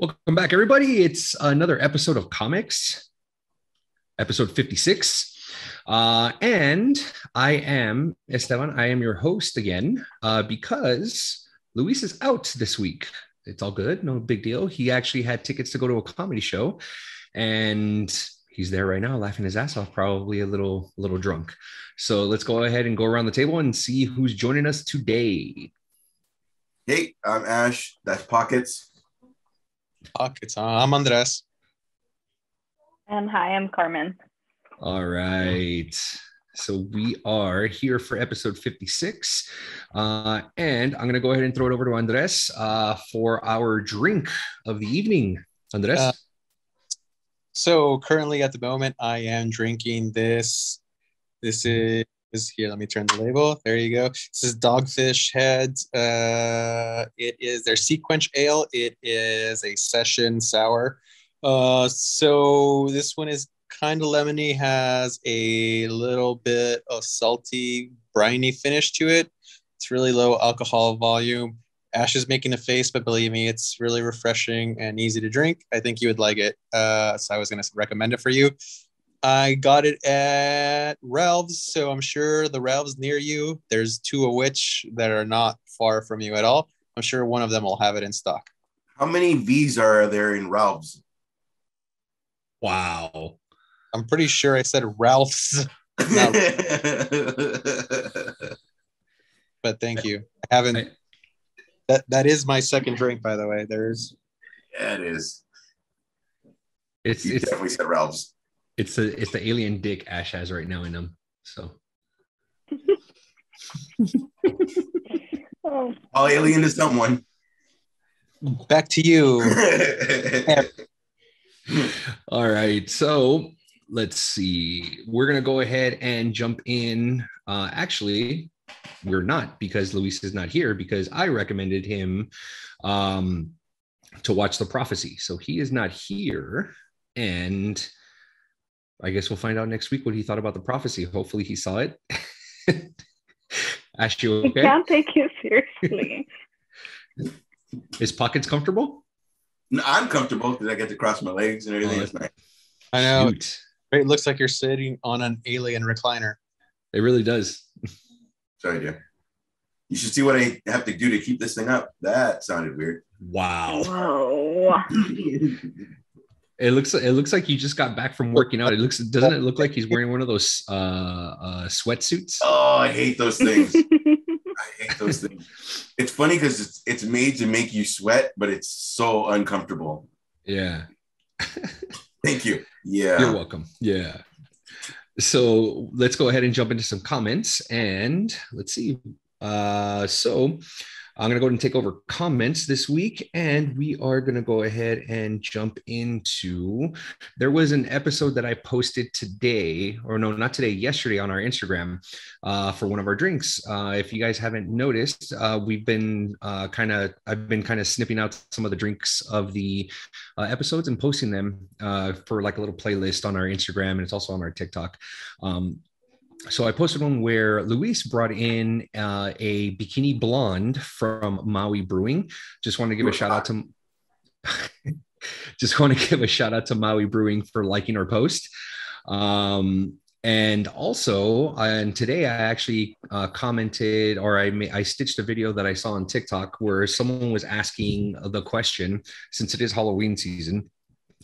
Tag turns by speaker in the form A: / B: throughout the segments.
A: Welcome back, everybody. It's another episode of Comics, episode 56. And I am Esteban. I am your host again because Luis is out this week. It's all good. No big deal. He actually had tickets to go to a comedy show and he's there right now laughing his ass off, probably a little drunk. So let's go ahead and go around the table and see who's joining us today.
B: Hey, I'm Ash. That's Pockets.
C: I'm Andres.
D: And hi, I'm Carmen.
A: All right. So we are here for episode 56. And I'm going to go ahead and throw it over to Andres for our drink of the evening. Andres?
C: So currently at the moment, I am drinking this. This is here. Let me turn the label. There you go. This is Dogfish Head. It is their Sequence Ale. It is a session sour. So this one is kind of lemony, has a little bit of salty, briny finish to it. It's really low alcohol volume. Ash is making a face, but believe me, it's really refreshing and easy to drink. I think you would like it. So I was going to recommend it for you. I got it at Ralph's, so I'm sure the Ralph's near you. There's two of which that are not far from you at all. I'm sure one of them will have it in stock.
B: How many V's are there in Ralph's?
A: Wow.
C: I'm pretty sure I said Ralph's. But thank you. I haven't. That is my second drink, by the way.
B: Yeah, it is.
A: It's
B: definitely said Ralph's.
A: It's the alien dick Ash has right now in him. So
B: all alien to someone.
C: Back to you.
A: All right. So let's see. We're gonna go ahead and jump in. Actually, we're not, because Luis is not here, because I recommended him to watch The Prophecy. So he is not here, and I guess we'll find out next week what he thought about The Prophecy. Hopefully he saw it. Ash, you okay?
D: I can't take you seriously.
A: Is Pockets comfortable?
B: No, I'm comfortable because I get to cross my legs and everything. It's nice.
C: I know.
A: Shoot.
C: It looks like you're sitting on an alien recliner.
A: It really does.
B: Sorry, Joe. You should see what I have to do to keep this thing up. That sounded weird.
A: Wow.
D: Whoa.
A: It looks like you just got back from working out. Doesn't it look like he's wearing one of those sweatsuits?
B: Oh, I hate those things. I hate those things. It's funny because it's made to make you sweat, but it's so uncomfortable.
A: Yeah.
B: Thank you. Yeah.
A: You're welcome. Yeah. So let's go ahead and jump into some comments, and let's see. So I'm going to go ahead and take over comments this week, and we are going to go ahead and jump into, there was an episode that I posted today, or no, not today, yesterday on our Instagram for one of our drinks. If you guys haven't noticed, I've been kind of snipping out some of the drinks of the episodes and posting them for like a little playlist on our Instagram, and it's also on our TikTok. So I posted one where Luis brought in a bikini blonde from Maui Brewing. Just want to give a shout out to Maui Brewing for liking our post. And also, and today I actually commented, or I stitched a video that I saw on TikTok where someone was asking the question, since it is Halloween season,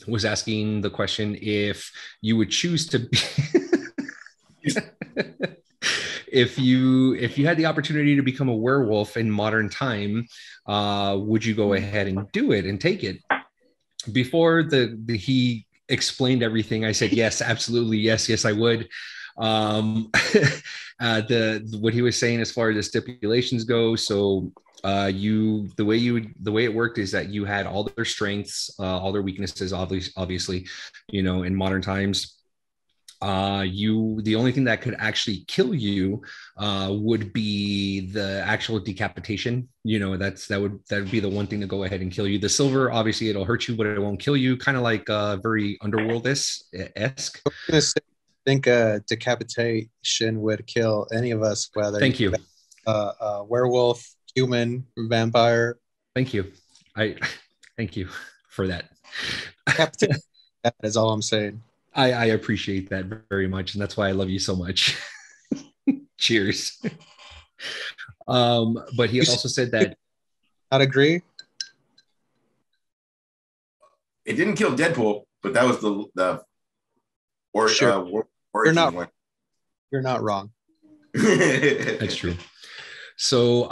A: was asking the question if you would choose to be if you had the opportunity to become a werewolf in modern time, would you go ahead and do it and take it? Before he explained everything, I said yes, absolutely, yes I would. What he was saying as far as the stipulations go, so the way it worked is that you had all their strengths, all their weaknesses, obviously, in modern times. The only thing that could actually kill you would be the actual decapitation. That would be the one thing to go ahead and kill you. The silver, obviously, it'll hurt you, but it won't kill you. Kind of like very Underworld-esque.
C: I think decapitation would kill any of us, whether
A: thank you,
C: werewolf, human, vampire.
A: Thank you. Thank you for that.
C: That is all I'm saying.
A: I appreciate that very much, and that's why I love you so much. Cheers. But he also said that.
C: Not agree?
B: It didn't kill Deadpool, but that was
C: Sure. You're not wrong.
A: That's true. So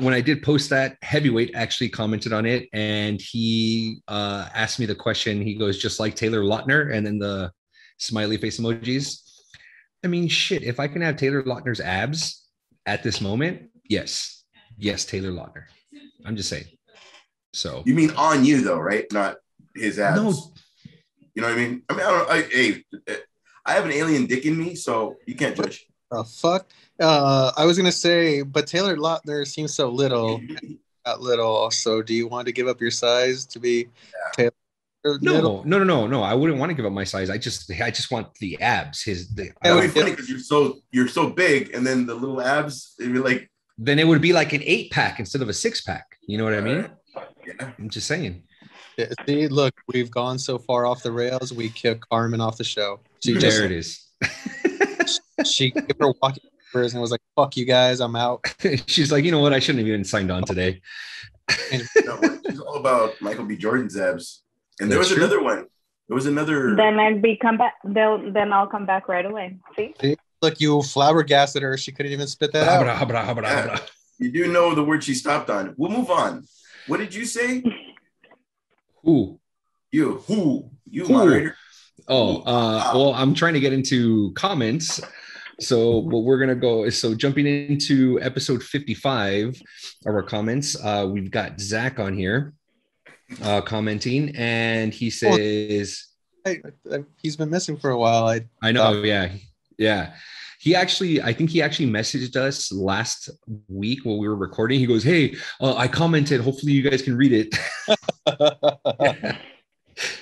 A: when I did post that, Heavyweight actually commented on it, and he asked me the question. He goes, just like Taylor Lautner, and then the smiley face emojis. I mean, shit, if I can have Taylor Lautner's abs at this moment, yes, Taylor Lautner. I'm just saying. So
B: you mean on you though, right? Not his abs.
A: No.
B: You know what I mean? I mean, I have an alien dick in me, so you can't judge.
C: Oh, fuck. I was gonna say, but Taylor Lautner seems so little. Not little. So, do you want to give up your size to be Taylor?
A: No. I wouldn't want to give up my size. I just want the abs.
B: That would be funny because you're so big, and then the little abs, it'd be like.
A: Then it would be like an 8-pack instead of a 6-pack. You know what I mean?
B: Yeah.
A: I'm just saying.
C: Yeah, see, look, we've gone so far off the rails. We kicked Carmen off the show.
A: There it is.
C: She gave her walking papers and was like, "Fuck you guys, I'm out."
A: She's like, you know what? I shouldn't have even signed on today.
B: No, she's all about Michael B. Jordan's abs. And there was another one. There was another.
D: Then Then I'll come back right away. See?
C: Look, you flabbergasted her. She couldn't even spit that out.
B: You do know the word she stopped on. We'll move on. What did you say?
A: Who?
B: You. Who? You, moderator.
A: Oh, well, I'm trying to get into comments. So what we're going to go is, so jumping into episode 55 of our comments, we've got Zach on here commenting, and he says...
C: he's been missing for a while.
A: I know, yeah. I think he actually messaged us last week while we were recording. He goes, hey, I commented. Hopefully you guys can read it.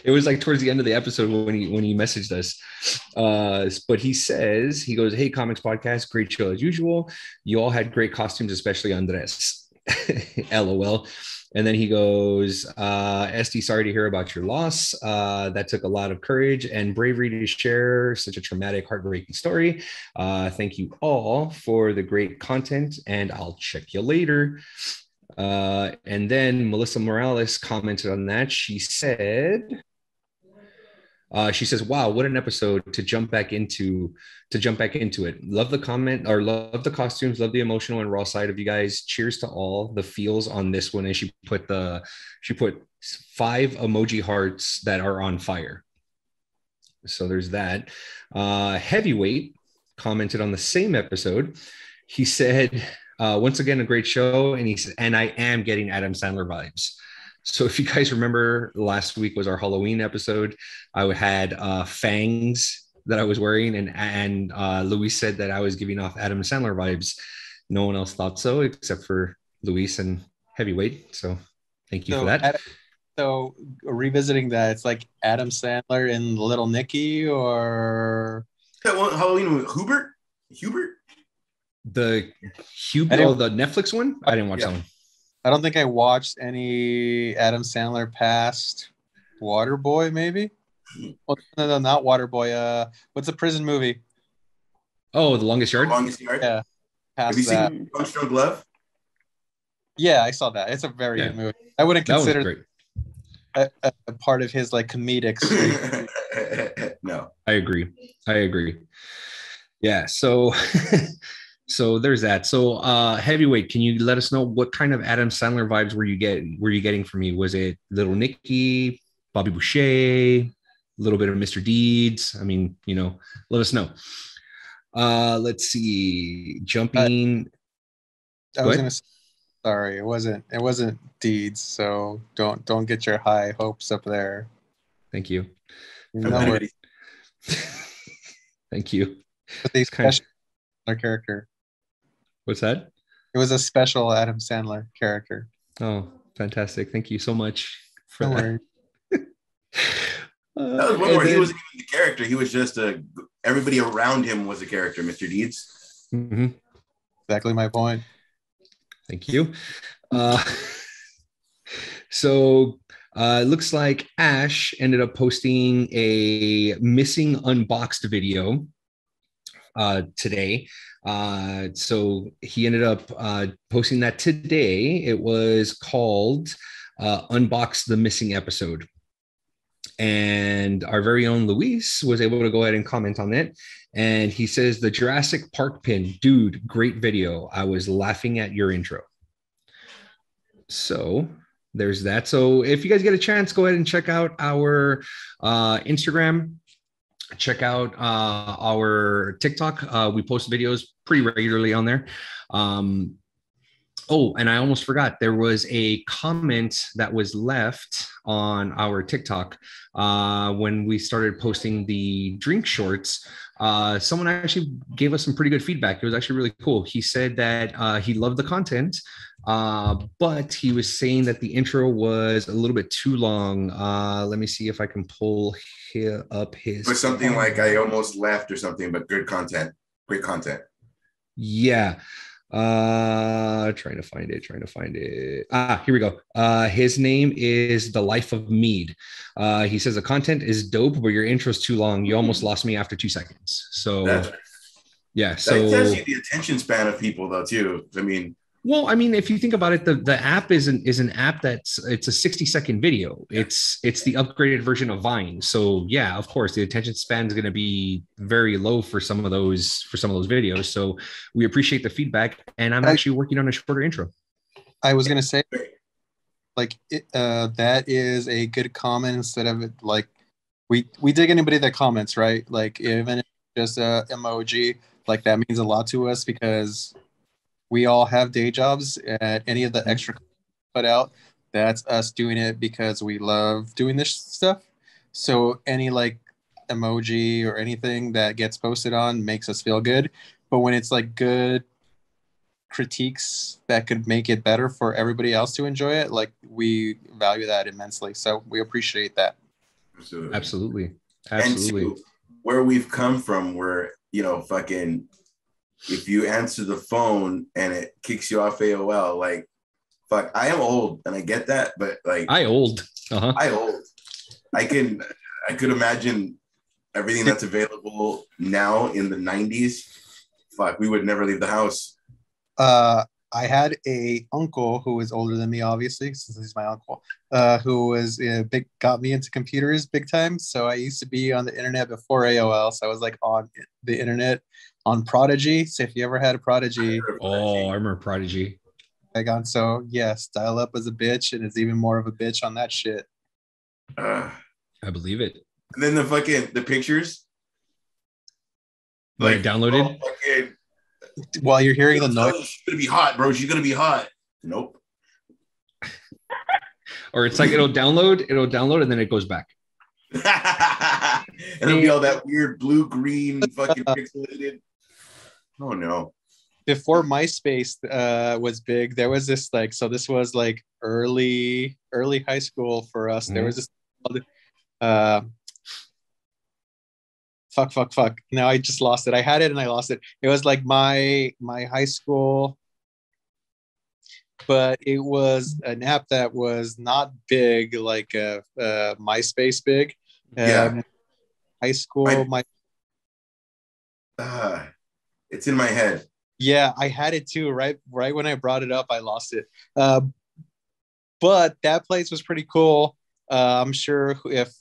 A: It was like towards the end of the episode when he messaged us. But he says, he goes, hey, Comics Podcast, great show as usual. You all had great costumes, especially Andres. LOL. And then he goes, SD, sorry to hear about your loss. That took a lot of courage and bravery to share such a traumatic, heartbreaking story. Thank you all for the great content, and I'll check you later. And then Melissa Morales commented on that. She says, wow, what an episode to jump back into it. Love the comment, or love the costumes, love the emotional and raw side of you guys. Cheers to all the feels on this one. And she put 5 emoji hearts that are on fire. So there's that. Heavyweight commented on the same episode. He said, once again, a great show. And he said, and I am getting Adam Sandler vibes. So if you guys remember, last week was our Halloween episode. I had fangs that I was wearing, and Luis said that I was giving off Adam Sandler vibes. No one else thought so except for Luis and Heavyweight. So thank you for that.
C: So revisiting that, it's like Adam Sandler and Little Nicky, or
B: that one Halloween with Hubert?
A: The Netflix one? I didn't watch that one.
C: I don't think I watched any Adam Sandler past Waterboy, maybe? Well, no, not Waterboy. What's the prison movie?
A: Oh, The Longest Yard?
C: Yeah.
B: Have you seen Punch Drunk Love?
C: Yeah, I saw that. It's a very good movie. I wouldn't consider a part of his like comedic streak.
B: No.
A: I agree. Yeah, so so there's that. So Heavyweight, can you let us know what kind of Adam Sandler vibes were you getting from me? Was it Little Nicky, Bobby Boucher, a little bit of Mr. Deeds? I mean, let us know. Let's see. Jumping.
C: I was gonna say, sorry, it wasn't Deeds, so don't get your high hopes up there.
A: Thank you.
C: No worries.
A: Thank you.
C: But they special character.
A: What's that?
C: It was a special Adam Sandler character.
A: Oh, fantastic. Thank you so much for that.
B: That was one where he wasn't even the character. He was just everybody around him was a character, Mr. Deeds.
A: Mm-hmm.
C: Exactly my point.
A: Thank you. So It looks like Ash ended up posting a missing unboxed video today. So he ended up posting that today. It was called Unbox the Missing Episode. And our very own Luis was able to go ahead and comment on it. And he says, the Jurassic Park pin, dude, great video. I was laughing at your intro. So there's that. So if you guys get a chance, go ahead and check out our Instagram. Check out our TikTok. We post videos pretty regularly on there. Oh, and I almost forgot. There was a comment that was left on our TikTok when we started posting the drink shorts. Someone actually gave us some pretty good feedback. It was actually really cool. He said that he loved the content, but he was saying that the intro was a little bit too long. Let me see if I can pull up his.
B: It was something like I almost left or something, but good content. Great content.
A: Yeah. Trying to find it. Here we go. His name is The Life of Mead. He says the content is dope, but your intro's too long. You almost lost me after 2 seconds. So yeah, so
B: that tells you the attention span of people though too. I mean,
A: well, I mean, if you think about it, the app is an app it's a 60-second video. It's the upgraded version of Vine. So yeah, of course, the attention span is going to be very low for some of those videos. So we appreciate the feedback, and I'm actually working on a shorter intro.
C: I was going to say, like, that is a good comment instead of it, like, we dig anybody that comments, right? Like, even if it's just a emoji, like, that means a lot to us because we all have day jobs, and any of the extra put out, that's us doing it because we love doing this stuff. So any like emoji or anything that gets posted on makes us feel good. But when it's like good critiques that could make it better for everybody else to enjoy it, like we value that immensely. So we appreciate that.
A: Absolutely.
B: And to where we've come from, where, you know, fucking, if you answer the phone and it kicks you off AOL, like, fuck, I am old and I get that, but like, I old. I could imagine everything that's available now in the 90s. Fuck, we would never leave the house.
C: I had a uncle who was older than me, obviously, since he's my uncle, who was got me into computers big time. So I used to be on the internet before AOL. So I was like on the internet on Prodigy. So if you ever had a Prodigy.
A: I remember Prodigy.
C: So yes, dial up was a bitch, and it's even more of a bitch on that shit.
A: I believe it.
B: And then the pictures.
A: Like downloaded?
C: While you're hearing the noise.
B: She's going to be hot, bro. She's going to be hot. Nope.
A: Or it's like it'll download, and then it goes back.
B: And it'll be all that weird blue-green fucking pixelated. Oh, no.
C: Before MySpace was big, there was this this was like early high school for us. Mm-hmm. There was this fuck. Now I just lost it. I had it and I lost it. It was like my high school, but it was an app that was not big like MySpace big. High school,
B: it's in my head.
C: Yeah, I had it too. Right when I brought it up, I lost it. But that place was pretty cool. I'm sure if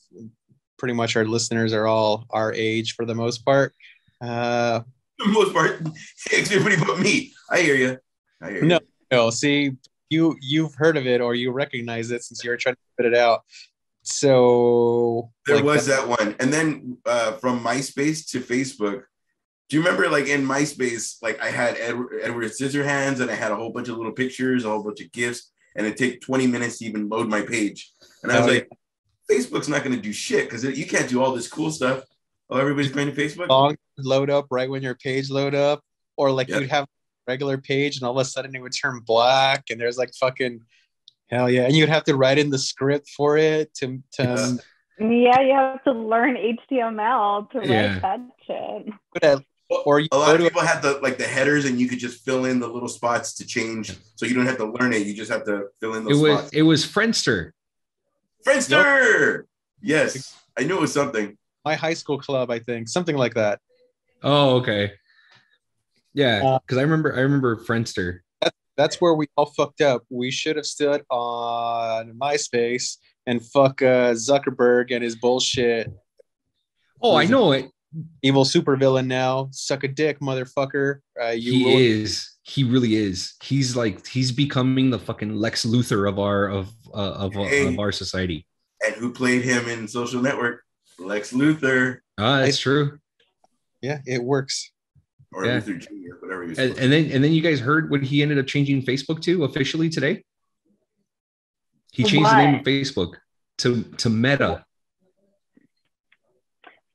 C: pretty much our listeners are all our age for the most part.
B: For the most part, everybody but me. I hear you.
C: No. See, you've heard of it or you recognize it since you're trying to put it out. So
B: there was that one, and then from MySpace to Facebook. Do you remember, like in MySpace, like I had Edward Scissorhands, and I had a whole bunch of little pictures, a whole bunch of GIFs, and it take 20 minutes to even load my page. And I was like, Facebook's not going to do shit because you can't do all this cool stuff. Oh, everybody's going to Facebook.
C: Long load up right when your page load up, or like you'd have a regular page, and all of a sudden it would turn black, and there's like fucking hell yeah, and you'd have to write in the script for it to.
D: Yeah, you have to learn HTML to write that shit.
B: Or a lot of people had the headers, and you could just fill in the little spots to change, so you don't have to learn it. You just have to fill in those spots.
A: It was Friendster.
B: Friendster. Yep. Yes, I knew it was something.
C: My high school club, I think, something like that.
A: Oh, okay. Yeah, because I remember Friendster.
C: That's where we all fucked up. We should have stood on MySpace and fuck Zuckerberg and his bullshit.
A: Oh, I know it.
C: Evil supervillain now. Suck a dick, motherfucker.
A: He really is. He's becoming the fucking Lex Luthor of our society.
B: And who played him in Social Network? Lex Luthor.
A: That's true.
C: Yeah, it works.
B: Or Luthor Jr., whatever he was.
A: And then you guys heard what he ended up changing Facebook to officially today? He changed the name of Facebook to Meta.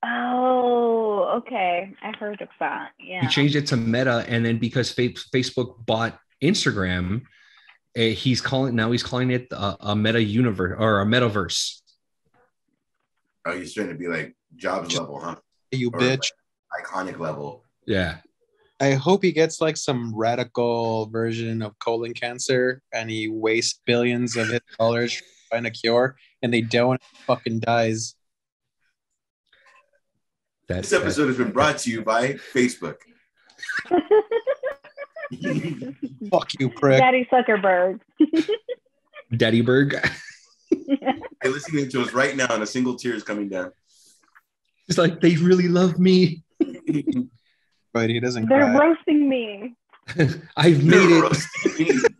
D: Oh, okay. I heard of that. Yeah.
A: He changed it to Meta, and then because Facebook bought Instagram, he's calling it a Meta universe or a metaverse.
B: Oh, he's trying to be like Jobs level, huh?
C: You bitch.
B: Like iconic level.
A: Yeah.
C: I hope he gets like some radical version of colon cancer and he wastes billions of his dollars to find a cure and they don't fucking dies.
B: This episode has been brought to you by Facebook.
C: Fuck you, prick.
D: Daddy Zuckerberg.
A: Daddy Berg.
B: Hey, listening to us right now and a single tear is coming down.
A: It's like, they really love me.
C: But he doesn't
D: They're
C: cry.
D: Roasting me.
A: I've made it.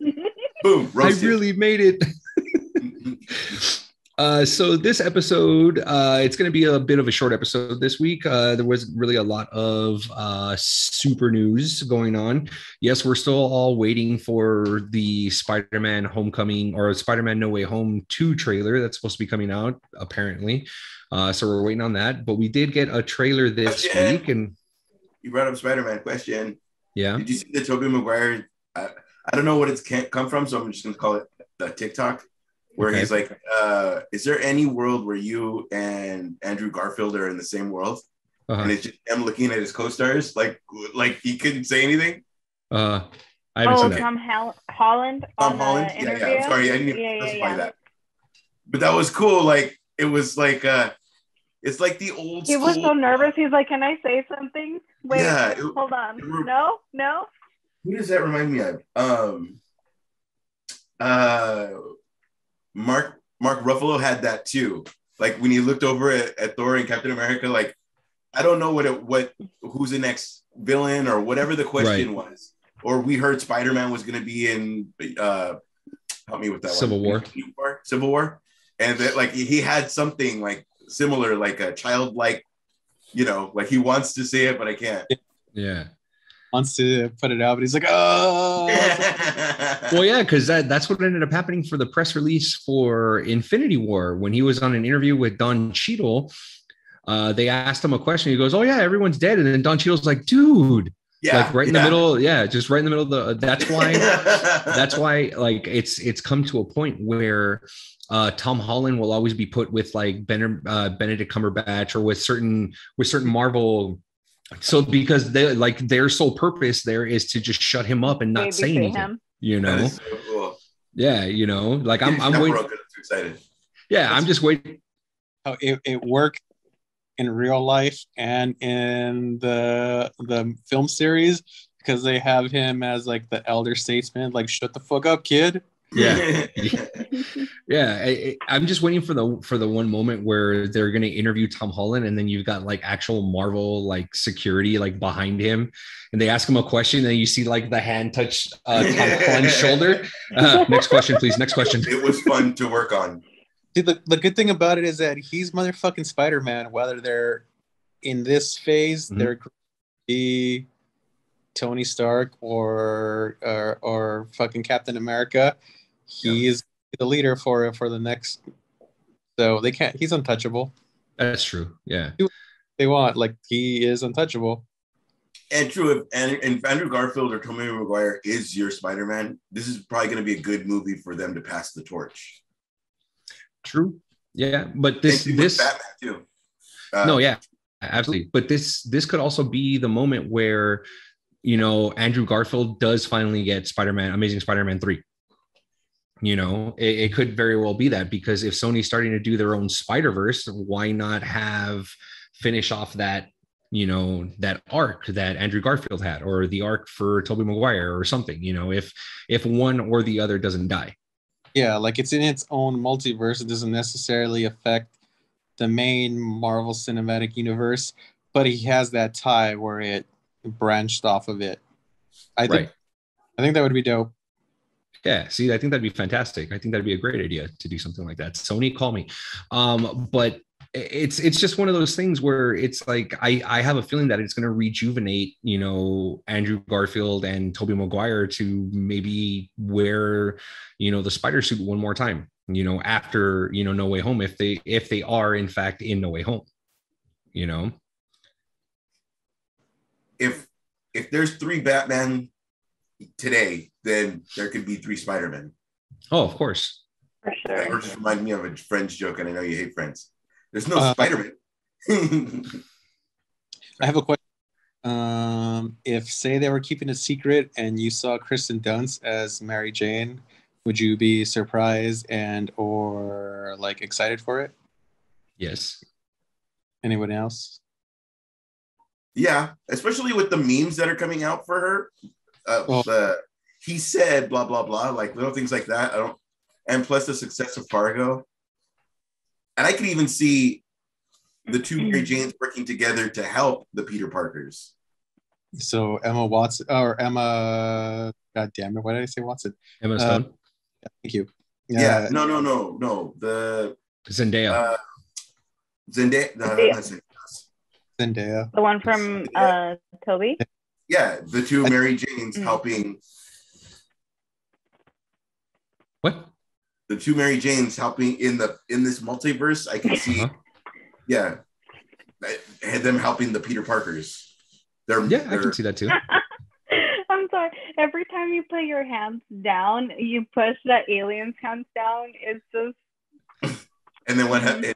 B: Boom, roasted.
A: I really made it. So this episode, it's going to be a bit of a short episode this week. There wasn't really a lot of super news going on. Yes, we're still all waiting for the Spider-Man Homecoming or Spider-Man No Way Home 2 trailer that's supposed to be coming out, apparently. So we're waiting on that. But we did get a trailer this week. And
B: you brought up Spider-Man question.
A: Yeah.
B: Did you see the Tobey Maguire? I don't know what it's come from, so I'm just going to call it the TikTok. Where he's like, is there any world where you and Andrew Garfield are in the same world? And it's just him looking at his co-stars, like he couldn't say anything.
A: I haven't seen that.
D: Tom Holland.
B: Tom Holland. Yeah. I'm sorry, I didn't even specify that. But that was cool. Like it was like it's like the old.
D: He was so nervous. He's like, "Can I say something?" Wait, hold on. No.
B: Who does that remind me of? Mark Ruffalo had that too. Like when he looked over at Thor and Captain America, like I don't know who's the next villain or whatever the question was. Or we heard Spider-Man was going to be in help me with that
A: Civil War,
B: and that like he had something like similar, like a childlike, like he wants to say it but I can't.
A: Yeah.
C: Wants to put it out, but he's like, oh.
A: Well, yeah, because that's what ended up happening for the press release for Infinity War. When he was on an interview with Don Cheadle, they asked him a question. He goes, "Oh yeah, everyone's dead," and then Don Cheadle's like, "Dude." Like right in the middle, just right in the middle of the. That's why, like it's come to a point where Tom Holland will always be put with like Benedict Cumberbatch or with certain Marvel. So because their sole purpose there is to just shut him up and not say anything.
B: That is so cool.
A: Yeah, like I'm waiting.
B: I'm too excited.
A: Yeah, I'm just waiting.
C: Oh, it worked in real life and in the film series because they have him as like the elder statesman, like shut the fuck up, kid.
A: Yeah. I'm just waiting for the one moment where they're going to interview Tom Holland and then you've got like actual Marvel like security like behind him and they ask him a question and you see like the hand touch Tom Holland's shoulder. Next question, please. Next question.
B: It was fun to work on.
C: See, the good thing about it is that he's motherfucking Spider-Man, whether they're in this phase, they're be Tony Stark or fucking Captain America. He's the leader for the next. So they can't. He's untouchable.
A: That's true. Yeah.
C: They want like he is untouchable.
B: And true. If Andrew Garfield or Tobey Maguire is your Spider-Man, this is probably going to be a good movie for them to pass the torch.
A: True. Yeah, but this
B: Batman too.
A: No, yeah, absolutely. But this could also be the moment where Andrew Garfield does finally get Amazing Spider-Man 3. It could very well be that, because if Sony's starting to do their own Spider-Verse, why not finish off that, that arc that Andrew Garfield had, or the arc for Tobey Maguire or something, if one or the other doesn't die.
C: Yeah, like it's in its own multiverse. It doesn't necessarily affect the main Marvel Cinematic Universe, but he has that tie where it branched off of it. I think that would be dope.
A: Yeah, see, I think that'd be fantastic. I think that'd be a great idea to do something like that. Sony, call me. But it's just one of those things where it's like I have a feeling that it's going to rejuvenate, Andrew Garfield and Tobey Maguire to maybe wear, the spider suit one more time, after, No Way Home, if they are in fact in No Way Home,
B: If there's 3 Batman today, then there could be 3 Spider-Men.
A: Oh, of course.
D: For sure.
B: That just reminded me of a Friends joke, and I know you hate Friends. There's no Spider-Man.
C: I have a question. If, say, they were keeping a secret and you saw Kristen Dunst as Mary Jane, would you be surprised or like excited for it?
A: Yes.
C: Anyone else?
B: Yeah, especially with the memes that are coming out for her. He said blah blah blah, like little things like that. And plus the success of Fargo, and I could even see the 2 Mary Janes working together to help the Peter Parkers.
C: So Emma, God damn it, why did I say Watson?
A: Emma Stone.
C: Thank you.
B: Yeah, no. The
A: Zendaya.
B: Zendaya. No, that's it.
C: Zendaya.
D: The one from Toby.
B: Yeah, the 2 Mary Janes helping.
A: What?
B: The 2 Mary Janes helping in this multiverse. I can see. Yeah, had them helping the Peter Parkers. I
A: can see that too.
D: I'm sorry. Every time you put your hands down, you push that alien's hands down. It's just.
B: And then what happened?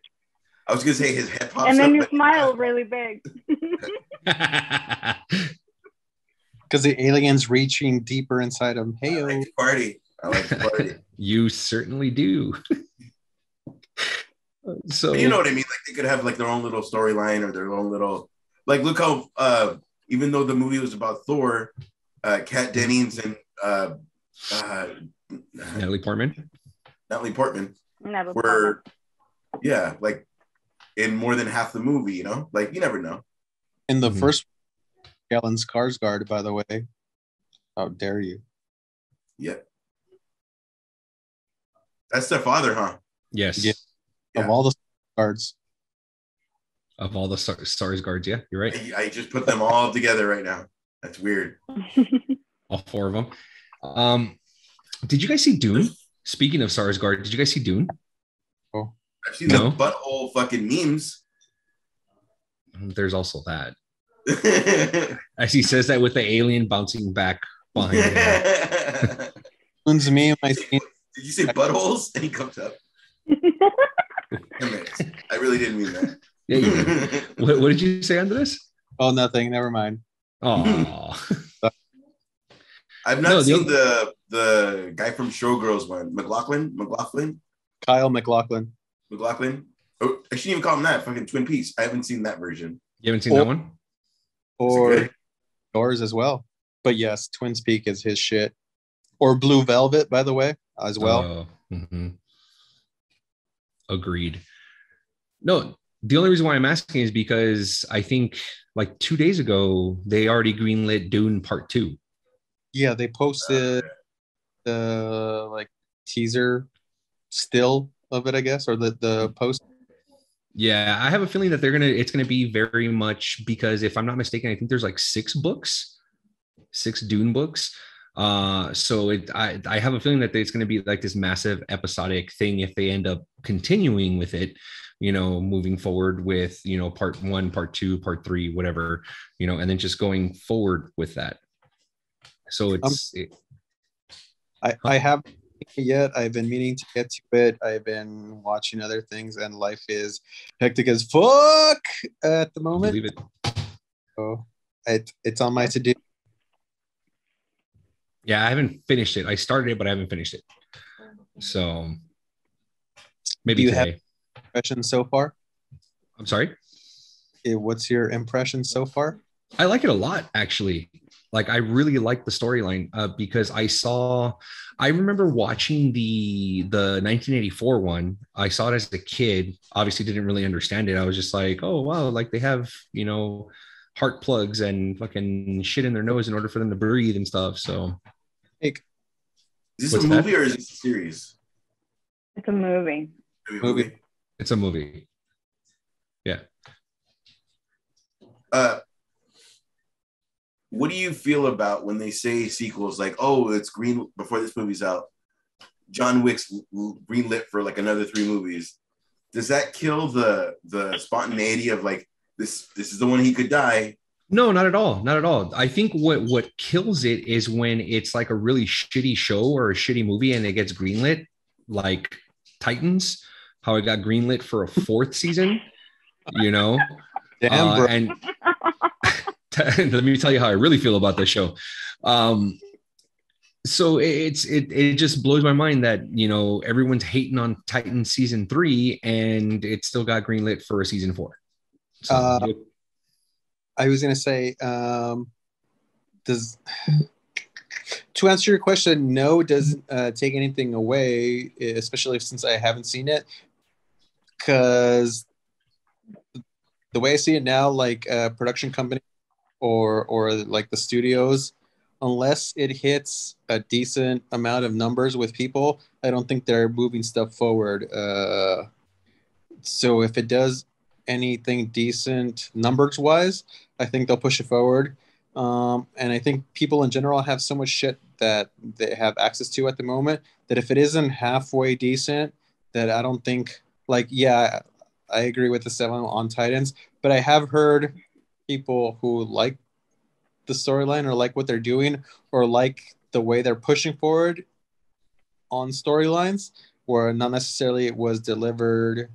B: I was gonna say his head pops up.
D: And then you smile really big.
C: Because the alien's reaching deeper inside him. Hey,
B: I like to party.
A: You certainly do. So
B: but you know what I mean? Like they could have like their own little storyline or their own little, like, look how even though the movie was about Thor, Kat Dennings and
A: Natalie Portman
B: were like in more than half the movie, like you never know.
C: In the first Stellan Skarsgård, by the way. How dare you?
B: Yeah. That's their father, huh?
A: Yes.
C: Yeah. Of all the guards.
A: Of all the stars guards, yeah, you're right.
B: I just put them all together right now. That's weird.
A: All 4 of them. Did you guys see Dune? Speaking of Sarsgaard, did you guys see Dune?
B: Oh, I've seen the butthole fucking memes.
A: There's also that. As he says that with the alien bouncing back behind him.
B: Did you say buttholes? And he comes up. I really didn't mean that.
A: Yeah, you did. What did you say under this?
C: Oh, nothing. Never mind.
A: Oh.
B: I've not seen the guy from Showgirls one. McLaughlin?
C: Kyle MacLachlan.
B: Oh, I shouldn't even call him that. Fucking Twin Peaks. I haven't seen that version.
A: You haven't seen that one?
C: Or yours as well. But yes, Twin Peaks is his shit. Or Blue Velvet, by the way, as well.
A: Agreed. No, the only reason why I'm asking is because I think like 2 days ago, they already greenlit Dune Part 2.
C: Yeah, they posted the like teaser still of it, I guess, or the post.
A: Yeah, I have a feeling that it's gonna be very much, because if I'm not mistaken, I think there's like 6 Dune books. So I have a feeling that it's going to be like this massive episodic thing if they end up continuing with it, moving forward with, part 1, part 2, part 3, whatever, and then just going forward with that. So
C: I haven't yet. I've been meaning to get to it. I've been watching other things, and life is hectic as fuck at the moment.
A: Believe it.
C: So it's on my to-do.
A: Yeah, I haven't finished it. I started it, but I haven't finished it. So
C: Do
A: maybe
C: you have
A: today.
C: impression so far?
A: I'm sorry.
C: What's your impression so far?
A: I like it a lot, actually. Like I really like the storyline because I remember watching the 1984 one. I saw it as a kid. Obviously, didn't really understand it. I was just like, oh wow, like they have heart plugs and fucking shit in their nose in order for them to breathe and stuff. So
C: Like
B: Is this
A: what's
B: a
A: that?
B: movie or is this a series?
D: It's a movie.
C: movie.
A: It's a movie. Yeah.
B: What do you feel about when they say sequels like, oh, it's green before this movie's out? John Wick's greenlit for like another 3 movies. Does that kill the spontaneity of like this is the one he could die?
A: No, not at all. Not at all. I think what kills it is when it's like a really shitty show or a shitty movie and it gets greenlit, like Titans, how it got greenlit for a 4th season,
C: Damn, bro.
A: And let me tell you how I really feel about this show. So it just blows my mind that everyone's hating on Titan season 3 and it still got greenlit for a season 4. So
C: I was gonna say, does to answer your question, no, it doesn't take anything away, especially since I haven't seen it. Because the way I see it now, like production company or like the studios, unless it hits a decent amount of numbers with people, I don't think they're moving stuff forward. So if it does anything decent numbers wise, I think they'll push it forward. And I think people in general have so much shit that they have access to at the moment that if it isn't halfway decent, that I don't think, like, yeah, I agree with the 7 on Titans, but I have heard people who like the storyline or like what they're doing or like the way they're pushing forward on storylines where not necessarily it was delivered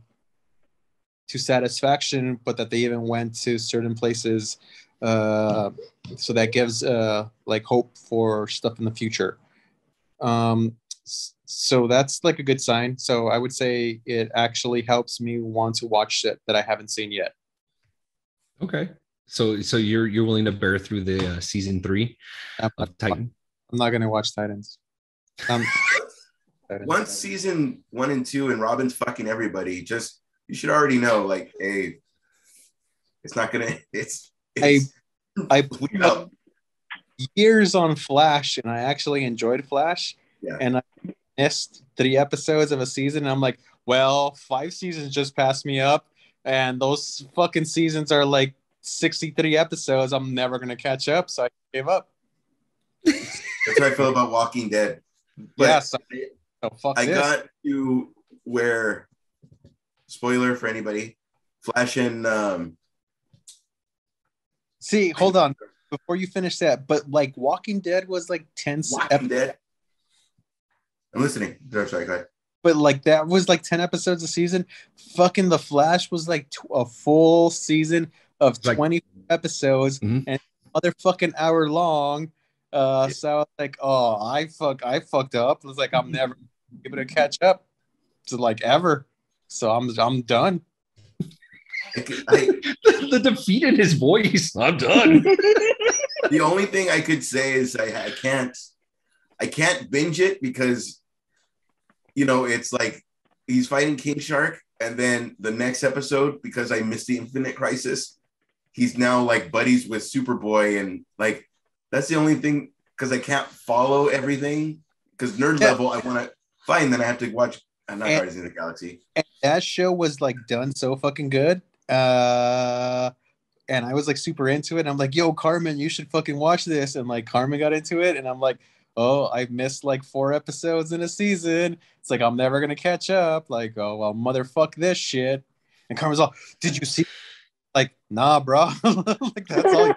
C: to satisfaction, but that they even went to certain places. So that gives like hope for stuff in the future. So that's like a good sign. So I would say it actually helps me want to watch it that I haven't seen yet.
A: okay. So you're willing to bear through the season 3 of Titan?
C: I'm not gonna watch Titans.
B: Once season 1 and 2 and Robin's fucking everybody, just you should already know, like, hey, it's not gonna.
C: I put up years on Flash, and I actually enjoyed Flash.
B: Yeah.
C: And I missed 3 episodes of a season. And I'm like, well, 5 seasons just passed me up, and those fucking seasons are like 63 episodes. I'm never gonna catch up, so I gave up.
B: That's how I feel about Walking Dead. But
C: Yes. So fuck
B: I
C: this.
B: got to where, spoiler for anybody, Flash and
C: See, hold on before you finish that. But like, Walking Dead was like 10.
B: Walking Dead. I'm listening. Sorry, go ahead.
C: But like that was like 10 episodes a season. Fucking The Flash was like a full season of 20 episodes and motherfucking hour long. So I was like, oh, I fucked up. I was like, I'm never able to catch up to like ever. So I'm done.
A: The defeat in his voice. I'm done.
B: The only thing I could say is I can't binge it because it's like he's fighting King Shark, and then the next episode, because I missed the Infinite Crisis, he's now like buddies with Superboy, and like that's the only thing, because I can't follow everything, because nerd level I want to find, then I have to watch Guardians of the Galaxy.
C: And that show was like done so fucking good. And I was like super into it. And I'm like, yo, Carmen, you should fucking watch this. And like Carmen got into it, and I'm like, oh, I missed like 4 episodes in a season. It's like I'm never gonna catch up. Like, oh well, motherfuck this shit. And Carmen's all, did you see? Like, nah, bro. Like that's all.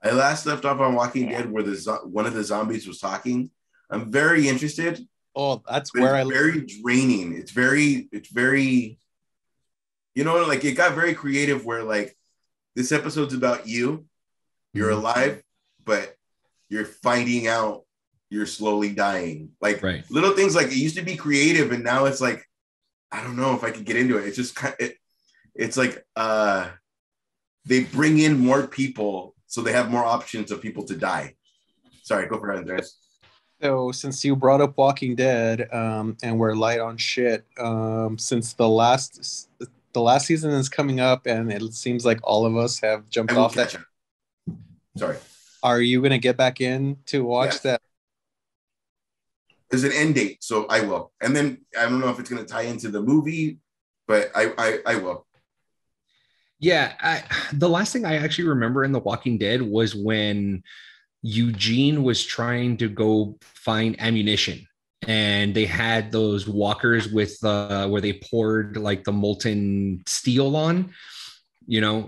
B: I last left off on Walking Dead where one of the zombies was talking. I'm very interested.
C: Oh, that's where
B: it's very draining. It's very, like it got very creative where like this episode's about you. You're alive, but you're finding out you're slowly dying. Like
A: Right.
B: little things like it used to be creative, and now it's like I don't know if I could get into it. It's just it's like they bring in more people, so they have more options of people to die. Sorry, go for it, Andres.
C: So since you brought up Walking Dead, and we're light on shit, since the last season is coming up, and it seems like all of us have jumped
B: I will
C: off
B: catch
C: that.
B: up. Sorry.
C: Are you gonna get back in to watch
B: Yes.
C: that?
B: There's an end date, so I will. And then I don't know if it's going to tie into the movie, but I will.
A: Yeah, the last thing I actually remember in The Walking Dead was when Eugene was trying to go find ammunition, and they had those walkers with where they poured like the molten steel on.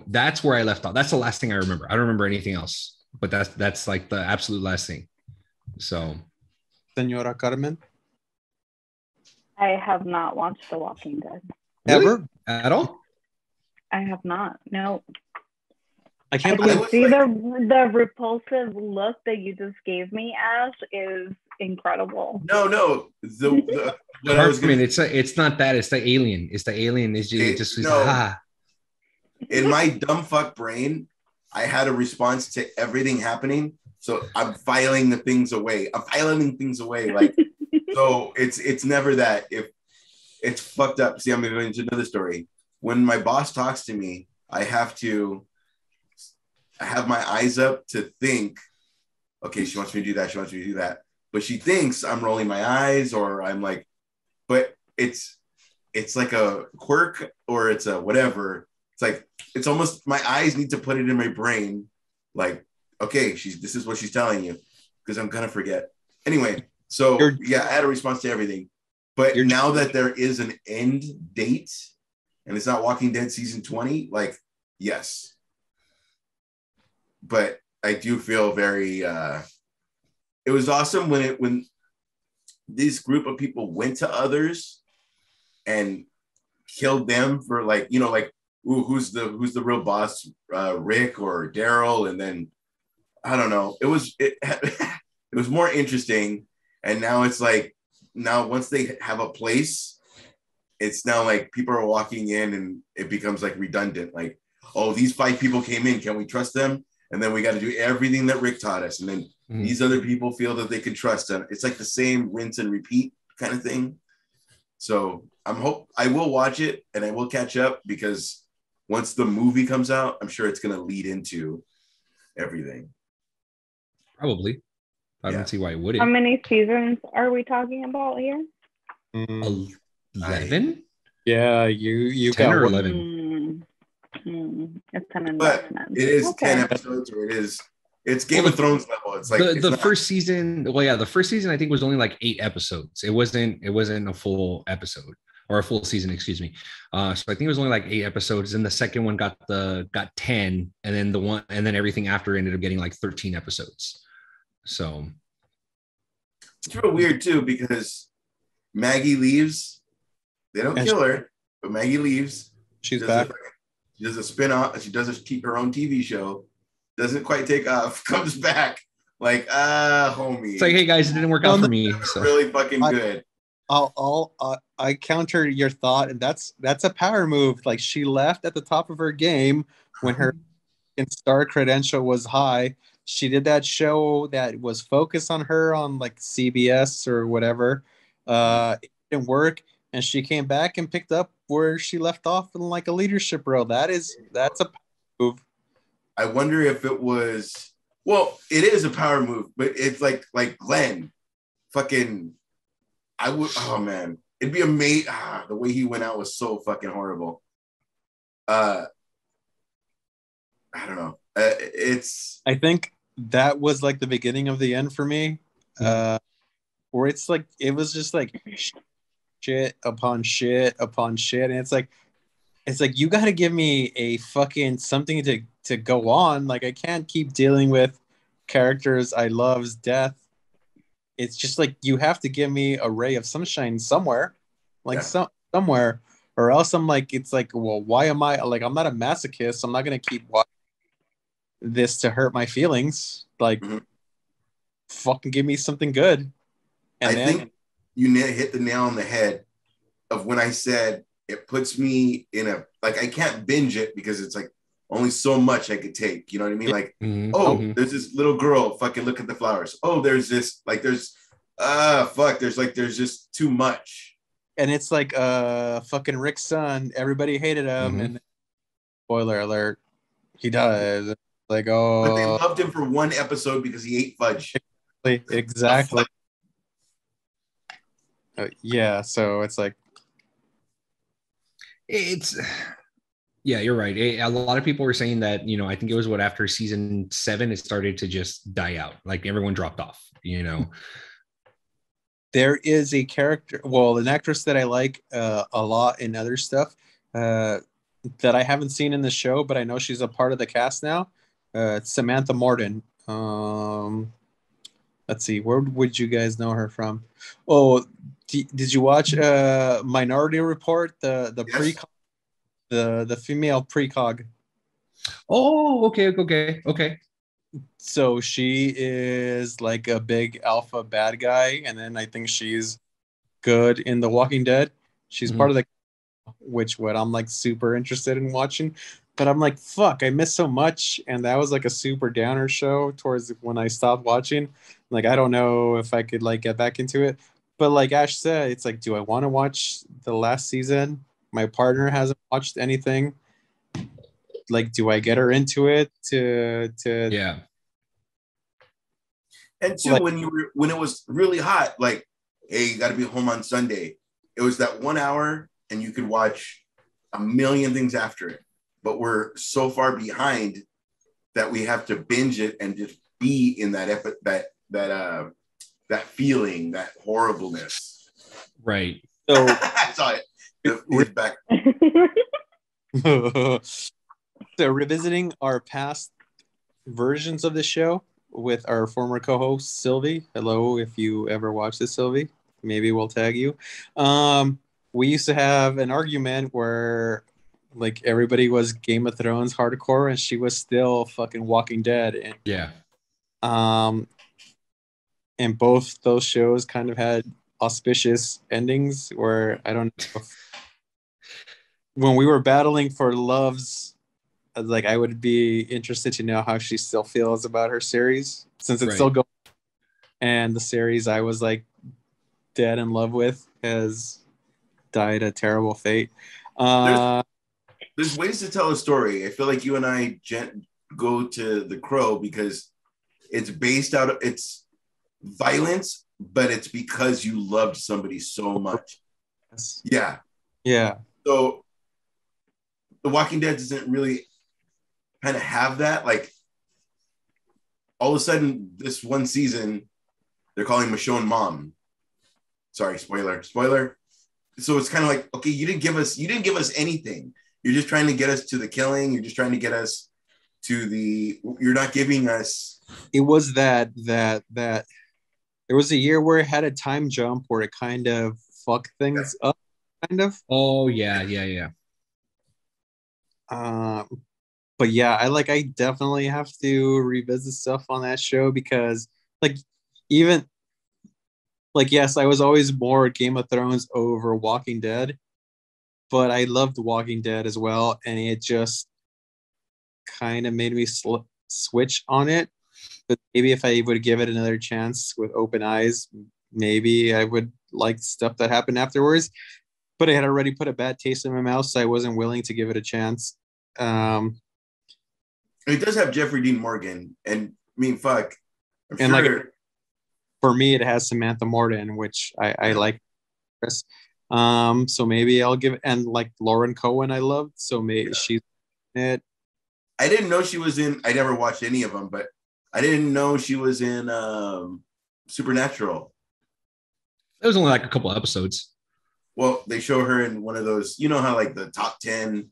A: That's where I left off. That's the last thing I remember. I don't remember anything else, but that's like the absolute last thing. So,
C: Senora Carmen?
D: I have not watched The Walking Dead.
A: really?
C: Ever?
A: At all?
D: I have not. No.
C: I can't
D: I can
C: believe
D: see the repulsive look that you just gave me, Ash, is incredible.
B: No. What I was
A: I mean,
B: gonna,
A: it's not that. It's the alien. It's the alien. Is just
B: no. In my dumb fuck brain, I had a response to everything happening. So I'm filing the things away. Like, so it's never that. If it's fucked up. See, I'm going to go into another story. When my boss talks to me, I have my eyes up to think, okay, she wants me to do that. She wants me to do that. But she thinks I'm rolling my eyes, or I'm like, but it's like a quirk, or it's a whatever. It's like, it's almost, my eyes need to put it in my brain. Like, okay, this is what she's telling you, because I'm going to forget. Anyway, so yeah, I had a response to everything. But now that there is an end date, and it's not Walking Dead season 20, like, yes. But I do feel very, it was awesome when this group of people went to others and killed them for like, like, ooh, who's the real boss, Rick or Daryl? And then, I don't know, it was more interesting. And now it's like, now once they have a place, it's now like people are walking in and it becomes like redundant. Like, oh, these 5 people came in. Can we trust them? And then we got to do everything that Rick taught us. And then these other people feel that they can trust them. It's like the same rinse and repeat kind of thing. So I will watch it and I will catch up, because once the movie comes out, I'm sure it's going to lead into everything.
A: Probably. I don't see why it wouldn't.
D: How many seasons are we talking about here?
A: 11?
C: Yeah, you
A: 10
C: got
A: or 11.
D: It's 10
B: but it is 10 episodes, or it's Game of Thrones level. It's like
A: the first season. Well, yeah, the first season I think was only like 8 episodes. It wasn't a full episode or a full season, excuse me. So I think it was only like 8 episodes, and the second one got 10, and then everything after ended up getting like 13 episodes. So
B: it's real weird too, because Maggie leaves. They don't kill her, but Maggie leaves.
C: She's back.
B: She does a spin-off. She does keep her own TV show. Doesn't quite take off. Comes back like, homie.
A: It's like, hey guys, it didn't work out for me.
B: So. Really fucking good.
C: I counter your thought, and that's a power move. Like, she left at the top of her game when her star credential was high. She did that show that was focused on her on like CBS or whatever. It didn't work, and she came back and picked up where she left off in like a leadership role. That's a move.
B: I wonder if it was. Well, it is a power move, but it's like Glenn, fucking. I would. Oh man, it'd be amazing. The way he went out was so fucking horrible. I don't know.
C: I think that was like the beginning of the end for me, where it's like it was just like shit upon shit upon shit, and it's like you got to give me a fucking something to go on. Like, I can't keep dealing with characters I love's death. It's just like you have to give me a ray of sunshine somewhere, somewhere, or else I'm like, it's like, well, why am I like, I'm not a masochist. I'm not gonna keep watching this to hurt my feelings. Like, fucking give me something good. And
B: I think you hit the nail on the head of when I said it puts me in a, like, I can't binge it because it's like only so much I could take. You know what I mean? Like, there's this little girl, fucking look at the flowers. Oh, there's this, like, there's just too much.
C: And it's like fucking Rick's son, everybody hated him, and spoiler alert, he does. Like, oh,
B: but they loved him for one episode because he ate fudge.
C: Exactly. Yeah, so it's like,
A: yeah, you're right. A lot of people were saying that, you know, I think it was after season 7, it started to just die out. Like everyone dropped off, you know.
C: There is a character, well, an actress that I like a lot in other stuff that I haven't seen in the show, but I know she's a part of the cast now. It's Samantha Morton. Let's see, where would you guys know her from? Oh, did you watch Minority Report? The
B: yes.
C: precog, the female precog.
A: Oh, okay.
C: So she is like a big alpha bad guy, and then I think she's good in The Walking Dead. She's part of the, which what I'm like super interested in watching, but I'm like, fuck, I missed so much, and that was like a super downer show towards when I stopped watching. Like, I don't know if I could like get back into it, but like Ash said, it's like, do I want to watch the last season? My partner hasn't watched anything. Like, do I get her into it to
A: yeah.
B: And two,
C: like,
B: when it was really hot, like, hey, you got to be home on Sunday. It was that 1 hour, and you could watch a million things after it. But we're so far behind that we have to binge it and just be in that feeling, that horribleness.
A: Right.
C: So
B: I saw it. It's back.
C: So revisiting our past versions of the show with our former co-host Sylvie. Hello, if you ever watch this, Sylvie, maybe we'll tag you. We used to have an argument where like everybody was Game of Thrones hardcore and she was still fucking Walking Dead. And
A: yeah.
C: And both those shows kind of had auspicious endings where I don't know if, when we were battling for loves, like I would be interested to know how she still feels about her series since it's still going. And the series I was like dead in love with has died a terrible fate.
B: There's ways to tell a story. I feel like you and I go to The Crow because it's based out of, it's violence, but it's because you loved somebody so much. Yeah.
C: Yeah.
B: So The Walking Dead doesn't really kind of have that. Like all of a sudden this one season, they're calling Michonne mom. Sorry, spoiler. So it's kind of like, okay, you didn't give us anything. You're just trying to get us to the killing. You're just trying to get us to you're not giving us.
C: It was that there was a year where it had a time jump where it kind of fucked things up, kind of.
A: Oh yeah.
C: But yeah, I definitely have to revisit stuff on that show because like even like yes, I was always more Game of Thrones over Walking Dead, but I loved Walking Dead as well, and it just kind of made me switch on it. But maybe if I would give it another chance with open eyes, maybe I would like stuff that happened afterwards. But I had already put a bad taste in my mouth, so I wasn't willing to give it a chance.
B: It does have Jeffrey Dean Morgan, and I mean, fuck. I'm
C: and
B: sure.
C: like for me, it has Samantha Morton, which I like. So maybe I'll give it, and like Lauren Cohen, I loved. So maybe she's in it.
B: I didn't know she was in. I never watched any of them, but I didn't know she was in Supernatural.
A: It was only like a couple episodes.
B: Well, they show her in one of those. You know how like the top 10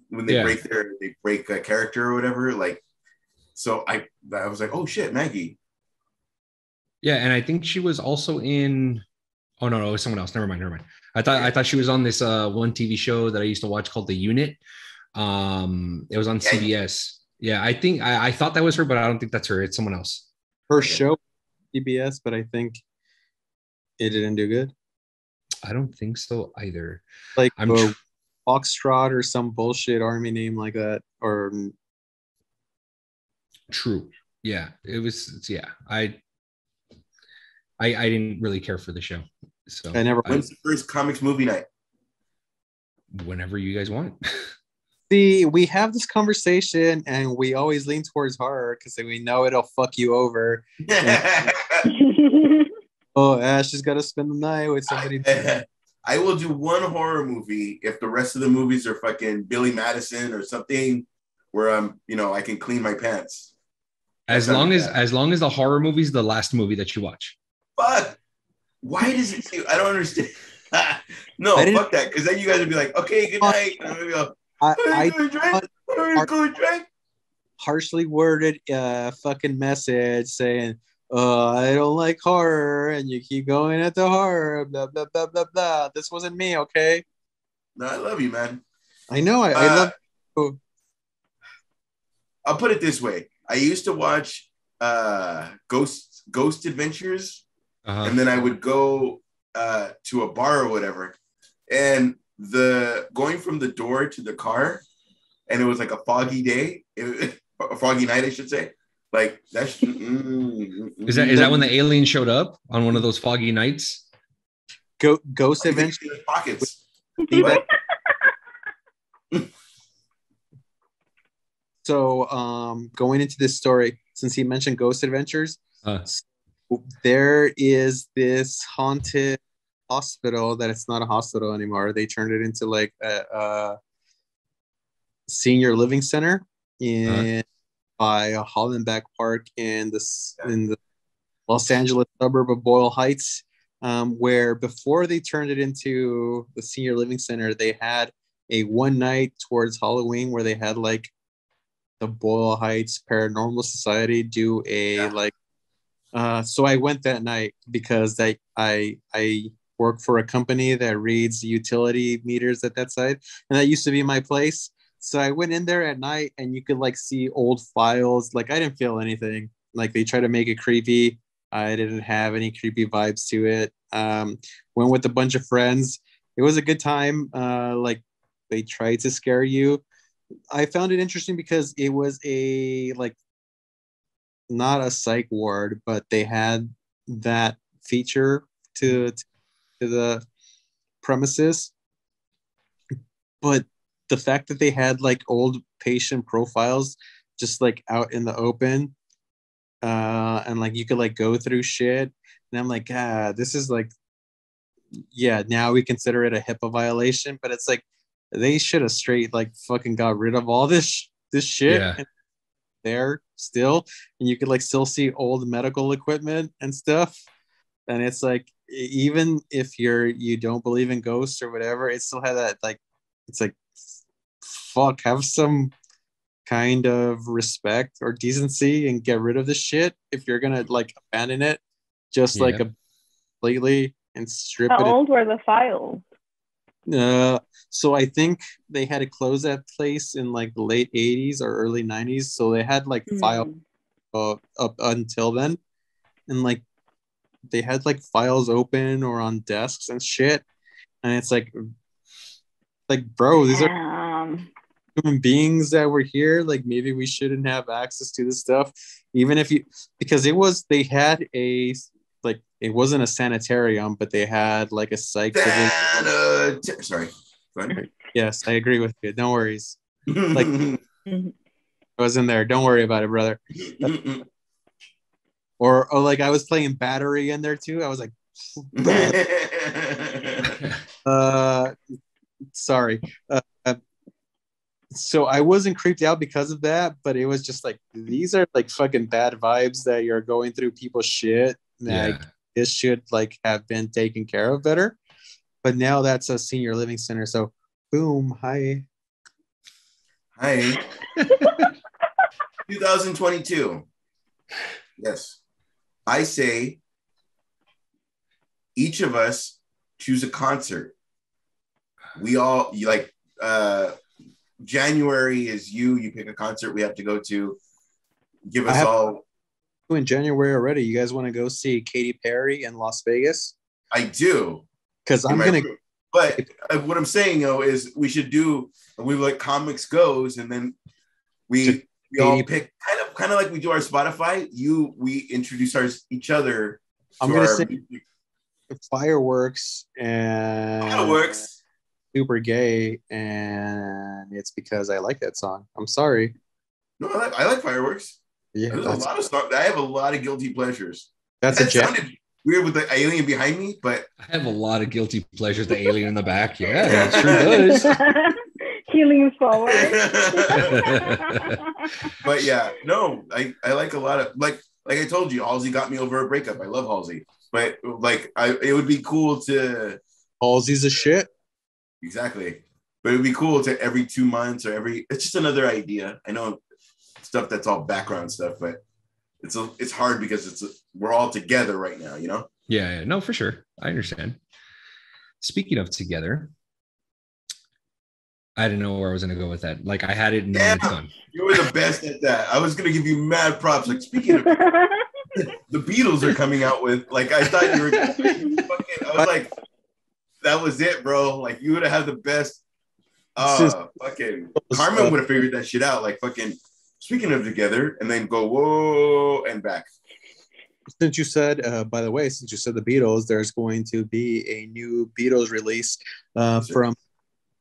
B: when they break a character or whatever. Like, so I was like, oh shit, Maggie.
A: Yeah, and I think she was also in. Oh no, it was someone else. Never mind. I thought she was on this one TV show that I used to watch called The Unit. It was on CBS. Yeah, I think I thought that was her, but I don't think that's her. It's someone else.
C: Her show PBS, but I think it didn't do good.
A: I don't think so either.
C: Like
A: I'm tr-
C: Foxtrot or some bullshit army name like that, or
A: true. Yeah, it was. Yeah, I didn't really care for the show. So
C: I never
B: When's the first comics movie night?
A: whenever you guys want.
C: see. We have this conversation, and we always lean towards horror because we know it'll fuck you over. Oh, Ash has got to spend the night with somebody.
B: I will do one horror movie if the rest of the movies are fucking Billy Madison or something where I can clean my pants.
A: As long as the horror movie is the last movie that you watch.
B: Fuck. Why does it say? I don't understand. No, fuck that. Because then you guys would be like, okay, good night. And I'm gonna go, go drink.
C: Harshly worded fucking message saying, I don't like horror, and you keep going at the horror, blah, blah, blah, blah, blah. This wasn't me, okay?
B: No, I love you, man.
C: I know, I love you.
B: I'll put it this way. I used to watch Ghost Adventures, and then I would go to a bar or whatever, and going from the door to the car, and it was like a foggy day, a foggy night, I should say. Like that's
A: is that when the alien showed up on one of those foggy nights?
C: Ghost Adventures
B: pockets.
C: So going into this story, since he mentioned Ghost Adventures, there is this haunted hospital that it's not a hospital anymore. They turned it into like a senior living center by Hollenbeck Park in the Los Angeles suburb of Boyle Heights, where before they turned it into the senior living center, they had a one night towards Halloween where they had like the Boyle Heights Paranormal Society do so I went that night because I work for a company that reads utility meters at that site, and that used to be my place. So I went in there at night, and you could like see old files. Like I didn't feel anything. Like they tried to make it creepy. I didn't have any creepy vibes to it. Went with a bunch of friends. It was a good time. Like they tried to scare you. I found it interesting because it was not a psych ward, but they had that feature to the premises. But the fact that they had like old patient profiles just like out in the open, and like you could like go through shit, and I'm like, this is like, yeah, now we consider it a HIPAA violation, but it's like they should have straight like fucking got rid of all this shit.
A: Yeah.
C: And there still, and you could like still see old medical equipment and stuff, and it's like even if you don't believe in ghosts or whatever, it still had that like, it's like, fuck, have some kind of respect or decency and get rid of this shit if you're gonna like abandon it just like completely and strip it.
D: How old were the files?
C: So I think they had to close that place in like the late 80s or early 90s, so they had like files up until then, and like they had like files open or on desks and shit, and it's like bro, these are human beings that were here. Like maybe we shouldn't have access to this stuff, even if because they had a like, it wasn't a sanitarium, but they had like a psych
B: sorry.
C: Yes, I agree with you. No worries. Like I was in there. Don't worry about it, brother. or like I was playing battery in there too. I was like, sorry. So I wasn't creeped out because of that, but it was just like, these are like fucking bad vibes that you're going through people's shit. Like this should like have been taken care of better. But now that's a senior living center. So boom, hi.
B: 2022. Yes. I say each of us choose a concert. We all like January is you pick a concert we have to go to. Give us all
C: in January already. You guys want to go see Katy Perry in Las Vegas?
B: I do.
C: Because I'm gonna.
B: But what I'm saying though is we should do. We let comics goes, and then we all pick kind of like we do our Spotify. We introduce each other.
C: I'm gonna say Fireworks and
B: Fireworks.
C: Super Gay, and it's because I like that song. I'm sorry.
B: No, I like Fireworks.
C: Yeah,
B: there's a lot of stuff. I have a lot of guilty pleasures.
C: That
B: sounded weird with the alien behind me, but
A: I have a lot of guilty pleasures. The alien in the back, yeah, it sure does.
D: He leans forward.
B: But yeah, no, I like a lot of like I told you, Halsey got me over a breakup. I love Halsey, but like it would be cool to.
C: Halsey's a shit.
B: Exactly, but it would be cool to every 2 months or it's just another idea. I know stuff that's all background stuff, but it's hard because we're all together right now, you know?
A: Yeah, no, for sure. I understand. Speaking of together, I didn't know where I was going to go with that. Like I had it and then it's done.
B: You were the best at that. I was going to give you mad props. Like speaking of the Beatles are coming out with, like, I thought you were I was like, that was it, bro. Like you would have had the best. Fucking Carmen would have figured that shit out. Like fucking speaking of together and then go, whoa, and back.
C: Since you said, by the way, since you said the Beatles, there's going to be a new Beatles release from,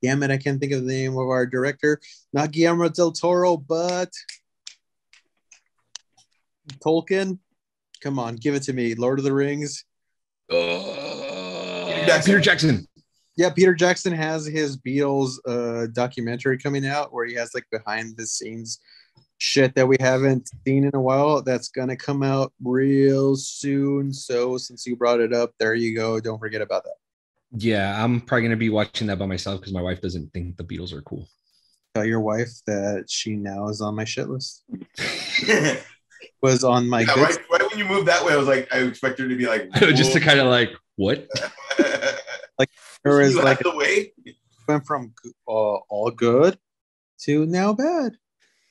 C: damn it, I can't think of the name of our director. Not Guillermo del Toro, but Tolkien. Come on, give it to me. Lord of the Rings.
A: Peter Jackson.
C: Yeah, Peter Jackson has his Beatles documentary coming out where he has like behind the scenes shit that we haven't seen in a while. That's gonna come out real soon. So since you brought it up, there you go. Don't forget about that.
A: Yeah, I'm probably gonna be watching that by myself because my wife doesn't think the Beatles are cool.
C: Tell your wife that she now is on my shit list. Was on my good.
B: Right when you moved that way, I was like, I expect her to be like,
A: just to kind of like what?
C: Like there is like
B: the way
C: went from all good to now bad.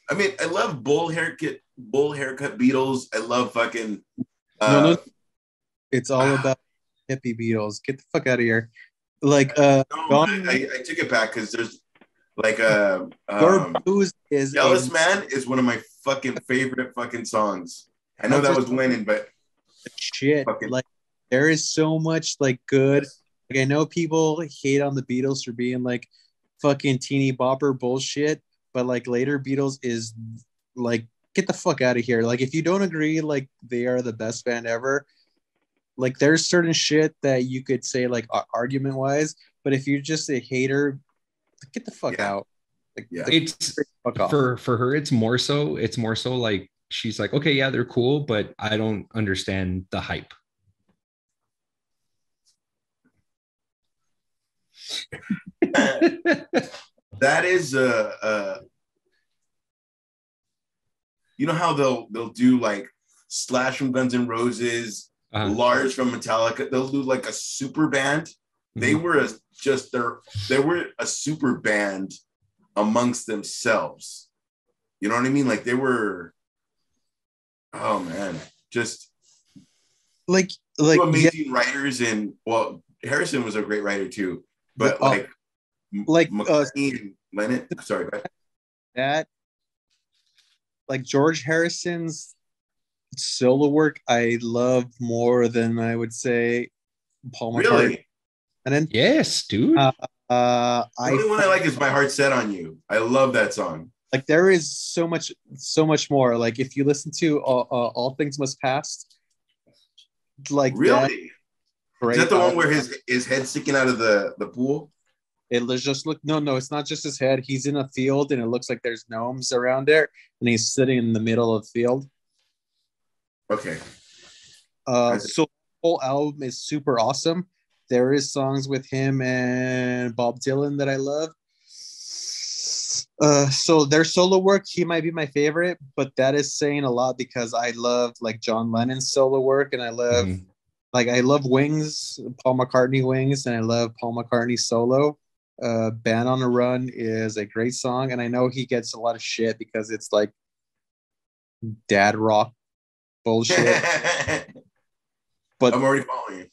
B: I mean, I love bull haircut Beatles. I love fucking.
C: No, it's all about hippie Beatles. Get the fuck out of here. Like,
B: I took it back because there's like
C: Blues is
B: Jealous Man is one of my fucking favorite fucking songs. I know that was winning, but
C: shit, like there is so much like good. Like I know people hate on the Beatles for being like fucking teeny bopper bullshit, but like later Beatles is like get the fuck out of here. Like if you don't agree, like they are the best band ever. Like there's certain shit that you could say like argument wise, but if you're just a hater, get the fuck out. Like,
A: it's for her. It's more so like she's like, okay, yeah, they're cool, but I don't understand the hype.
B: That is you know how they'll do like Slash from Guns N' Roses, Lars from Metallica. They'll do like a super band. Mm-hmm. They were a super band amongst themselves. You know what I mean? Like they were. Oh man, just
C: like
B: amazing writers, and well, Harrison was a great writer too. But McCartney and Lennon. Sorry, go ahead.
C: That like George Harrison's solo work, I love more than I would say Paul McCartney.
B: Really?
C: And then
A: yes, dude.
B: The only one I like is My Heart Set on You. I love that song.
C: Like there is so much more. Like if you listen to All Things Must Pass, like
B: really, is that the one where his head sticking out of the pool?
C: It just look no, it's not just his head. He's in a field and it looks like there's gnomes around there, and he's sitting in the middle of the field.
B: Okay.
C: So the whole album is super awesome. There is songs with him and Bob Dylan that I love. So their solo work, he might be my favorite, but that is saying a lot because I love like John Lennon's solo work, and I love I love Wings, Paul McCartney Wings, and I love Paul McCartney solo. Band on the Run is a great song, and I know he gets a lot of shit because it's like dad rock bullshit. But
B: I'm already following you.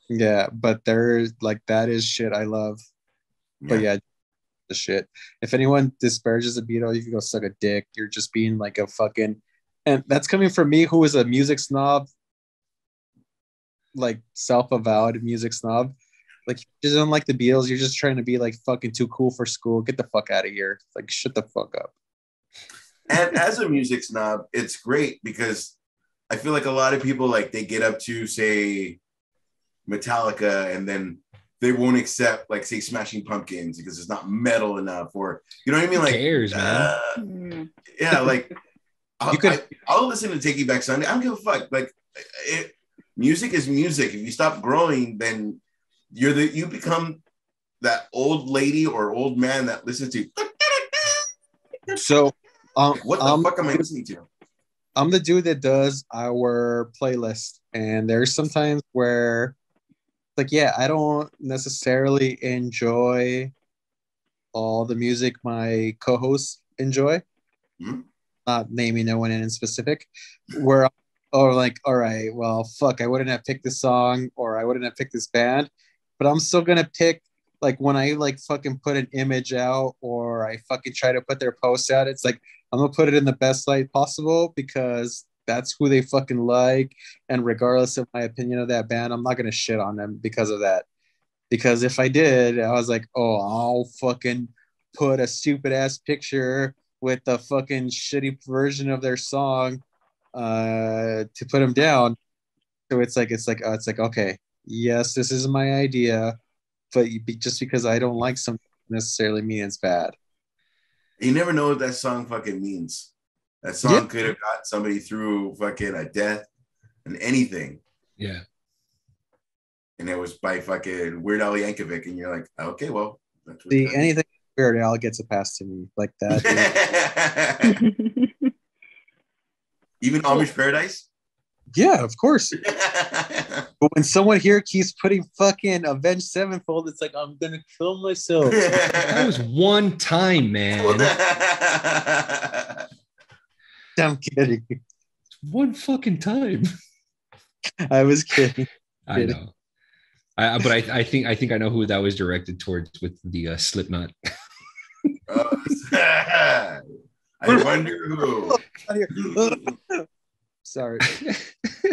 C: Yeah, but there's like that is shit I love. But yeah, the shit. If anyone disparages the Beatles, you can go suck a dick. You're just being like a fucking, and that's coming from me, who is a music snob, like self-avowed music snob. Like, you just don't like the Beatles. You're just trying to be like fucking too cool for school. Get the fuck out of here. Like, shut the fuck up.
B: And as a music snob, it's great because I feel like a lot of people, like, they get up to, say, Metallica, and then they won't accept, like, say, Smashing Pumpkins because it's not metal enough, or, you know what I mean?
A: Who
B: Like,
A: cares, man?
B: Yeah, like, I'll listen to Take You Back Sunday. I don't give a fuck. Like, music is music. If you stop growing, then you become that old lady or old man that listens to.
C: So,
B: what the fuck am I listening to?
C: I'm the dude that does our playlist, and there's sometimes where, like, yeah, I don't necessarily enjoy all the music my co-hosts enjoy.
B: Mm-hmm.
C: Not naming no one in specific, where, or like, all right, well, fuck, I wouldn't have picked this song, or I wouldn't have picked this band, but I'm still gonna pick, like, when I like fucking put an image out, or I fucking try to put their post out, it's like, I'm gonna put it in the best light possible because that's who they fucking like. And regardless of my opinion of that band, I'm not gonna shit on them because of that. Because if I did, I was like, oh, I'll fucking put a stupid ass picture with the fucking shitty version of their song to put them down. So it's like, okay, yes, this is my idea, but just because I don't like something necessarily mean it's bad.
B: You never know what that song fucking means. That song could have got somebody through fucking a death and anything.
A: Yeah.
B: And it was by fucking Weird Al Yankovic, and you're like, okay, well, that's what
C: See, anything Weird Al gets a pass to me like that.
B: Even Amish Paradise?
C: Yeah, of course. But when someone here keeps putting fucking Avenged Sevenfold, it's like, I'm gonna kill myself.
A: That was one time, man.
C: I'm kidding.
A: One fucking time.
C: I was kidding.
A: I know. But I think I know who that was directed towards with the Slipknot.
B: I wonder who.
C: Sorry.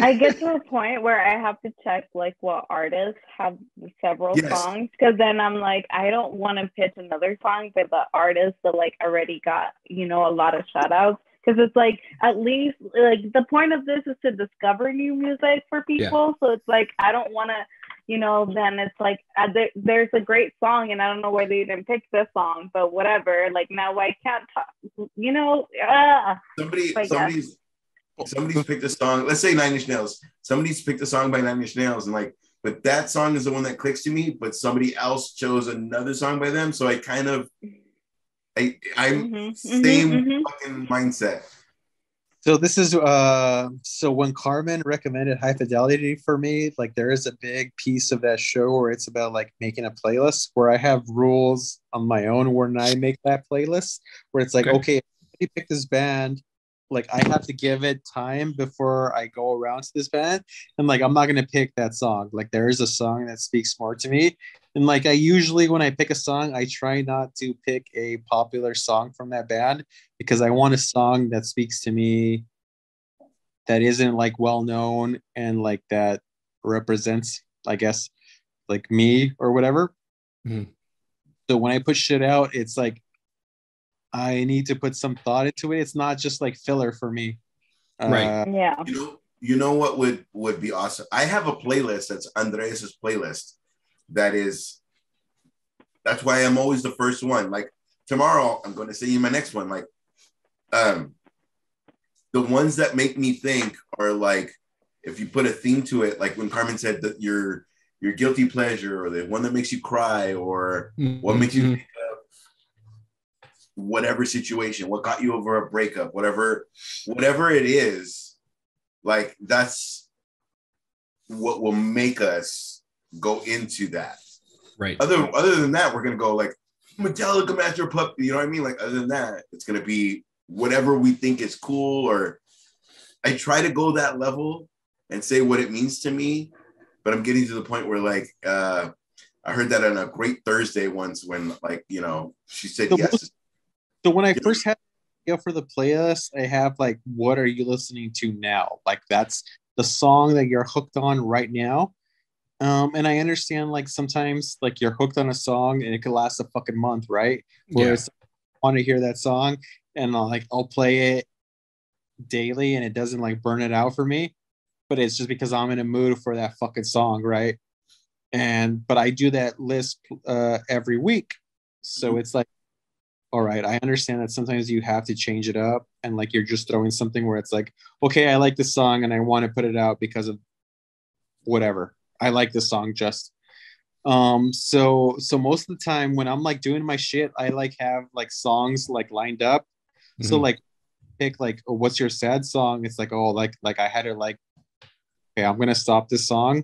D: I get to a point where I have to check like what artists have several songs, because then I'm like, I don't want to pitch another song by the artist that like already got, you know, a lot of shout outs. Because it's like, at least like the point of this is to discover new music for people. So it's like, I don't want to, you know, then it's like there's a great song and I don't know why they didn't pick this song, but whatever. Like, now I can't talk, you know.
B: Somebody's picked a song. Let's say 9 Inch Nails. Somebody's picked a song by 9 Inch Nails, and like, but that song is the one that clicks to me. But somebody else chose another song by them, so I kind of, I'm same fucking mindset.
C: So this is so when Carmen recommended High Fidelity for me, like there is a big piece of that show where it's about like making a playlist, where I have rules on my own when I make that playlist, where it's like, okay, you pick this band, like I have to give it time before I go around to this band, and like I'm not gonna pick that song. Like there is a song that speaks more to me, and like I usually when I pick a song, I try not to pick a popular song from that band because I want a song that speaks to me, that isn't like well known and like that represents, I guess, like me or whatever. Mm-hmm. So when I put shit out, it's like I need to put some thought into it. It's not just like filler for me.
A: Right.
D: Yeah.
B: You know what would be awesome? I have a playlist that's Andreas's playlist. That's why I'm always the first one. Like tomorrow, I'm going to send you my next one. Like, the ones that make me think are like, if you put a theme to it, like when Carmen said that your guilty pleasure, or the one that makes you cry, or what makes you think of whatever situation, what got you over a breakup, whatever it is, like that's what will make us go into that.
A: Right.
B: Other than that, we're gonna go like Metallica, Master Puppet. You know what I mean? Like other than that, it's gonna be whatever we think is cool, or I try to go that level and say what it means to me, but I'm getting to the point where like I heard that on a Great Thursday once when like, you know, she said yes.
C: So when I first had for the playlist, I have like, what are you listening to now? Like that's the song that you're hooked on right now. And I understand like sometimes like you're hooked on a song and it could last a fucking month, right? Whereas I want to hear that song and I'll play it daily and it doesn't like burn it out for me, but it's just because I'm in a mood for that fucking song, right? But I do that list every week. So it's like, all right, I understand that sometimes you have to change it up and like you're just throwing something where it's like, okay, I like this song and I want to put it out because of whatever. I like this song just. So most of the time when I'm like doing my shit, I like have like songs like lined up. Mm-hmm. So like pick like, oh, what's your sad song? It's like, oh, like I had to like, okay, I'm gonna stop this song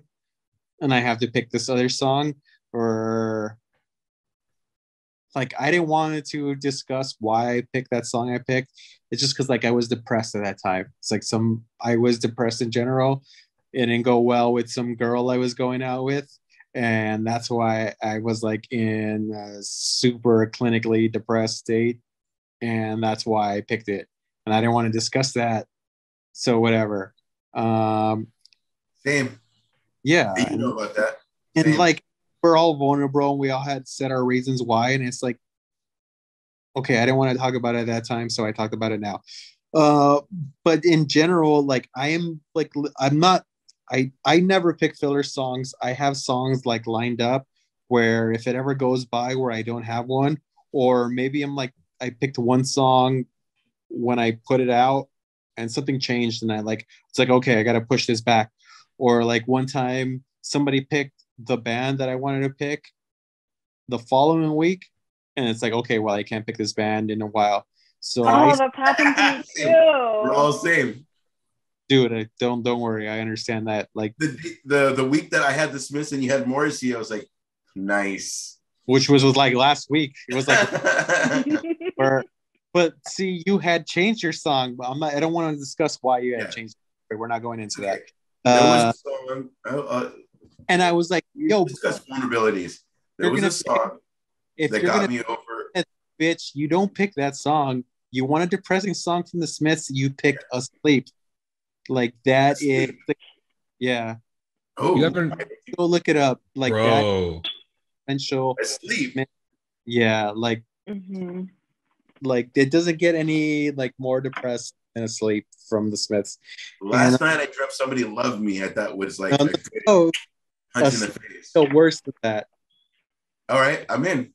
C: and I have to pick this other song, or like I didn't want to discuss why I picked that song I picked. It's just because like I was depressed at that time. It's like I was depressed in general. It didn't go well with some girl I was going out with. And that's why I was like in a super clinically depressed state. And that's why I picked it. And I didn't want to discuss that. So whatever.
B: Same.
C: Yeah.
B: You know about that.
C: And
B: Same.
C: like we're all vulnerable and we all had said our reasons why. And it's like, okay, I didn't want to talk about it at that time. So I talked about it now. But in general, like I'm not, I never pick filler songs. I have songs like lined up where if it ever goes by where I don't have one, or maybe I'm like, I picked one song when I put it out and something changed and it's like, okay, I got to push this back. Or like one time somebody picked the band that I wanted to pick the following week. And it's like, okay, well, I can't pick this band in a while. So
D: that's happened to me too.
B: We're all same.
C: Dude, don't worry. I understand that. Like
B: the week that I had the Smiths and you had Morrissey, I was like, nice.
C: Which was like last week. It was like, but see, you had changed your song. But I don't want to discuss why you had changed. But we're not going into that.
B: There was a song,
C: and I was like, yo,
B: discuss vulnerabilities. There was a song that got me over.
C: Bitch, you don't pick that song. You want a depressing song from the Smiths? You picked Asleep. Like that is, yeah.
B: Oh,
A: you ever
C: go look it up? Like
A: bro.
C: That potential.
B: Asleep.
C: Yeah, like, like it doesn't get any like more depressed than Asleep from the Smiths.
B: Last night I dreamt somebody loved me. I thought was like punch in the face.
C: So worse than that.
B: All right, I'm in.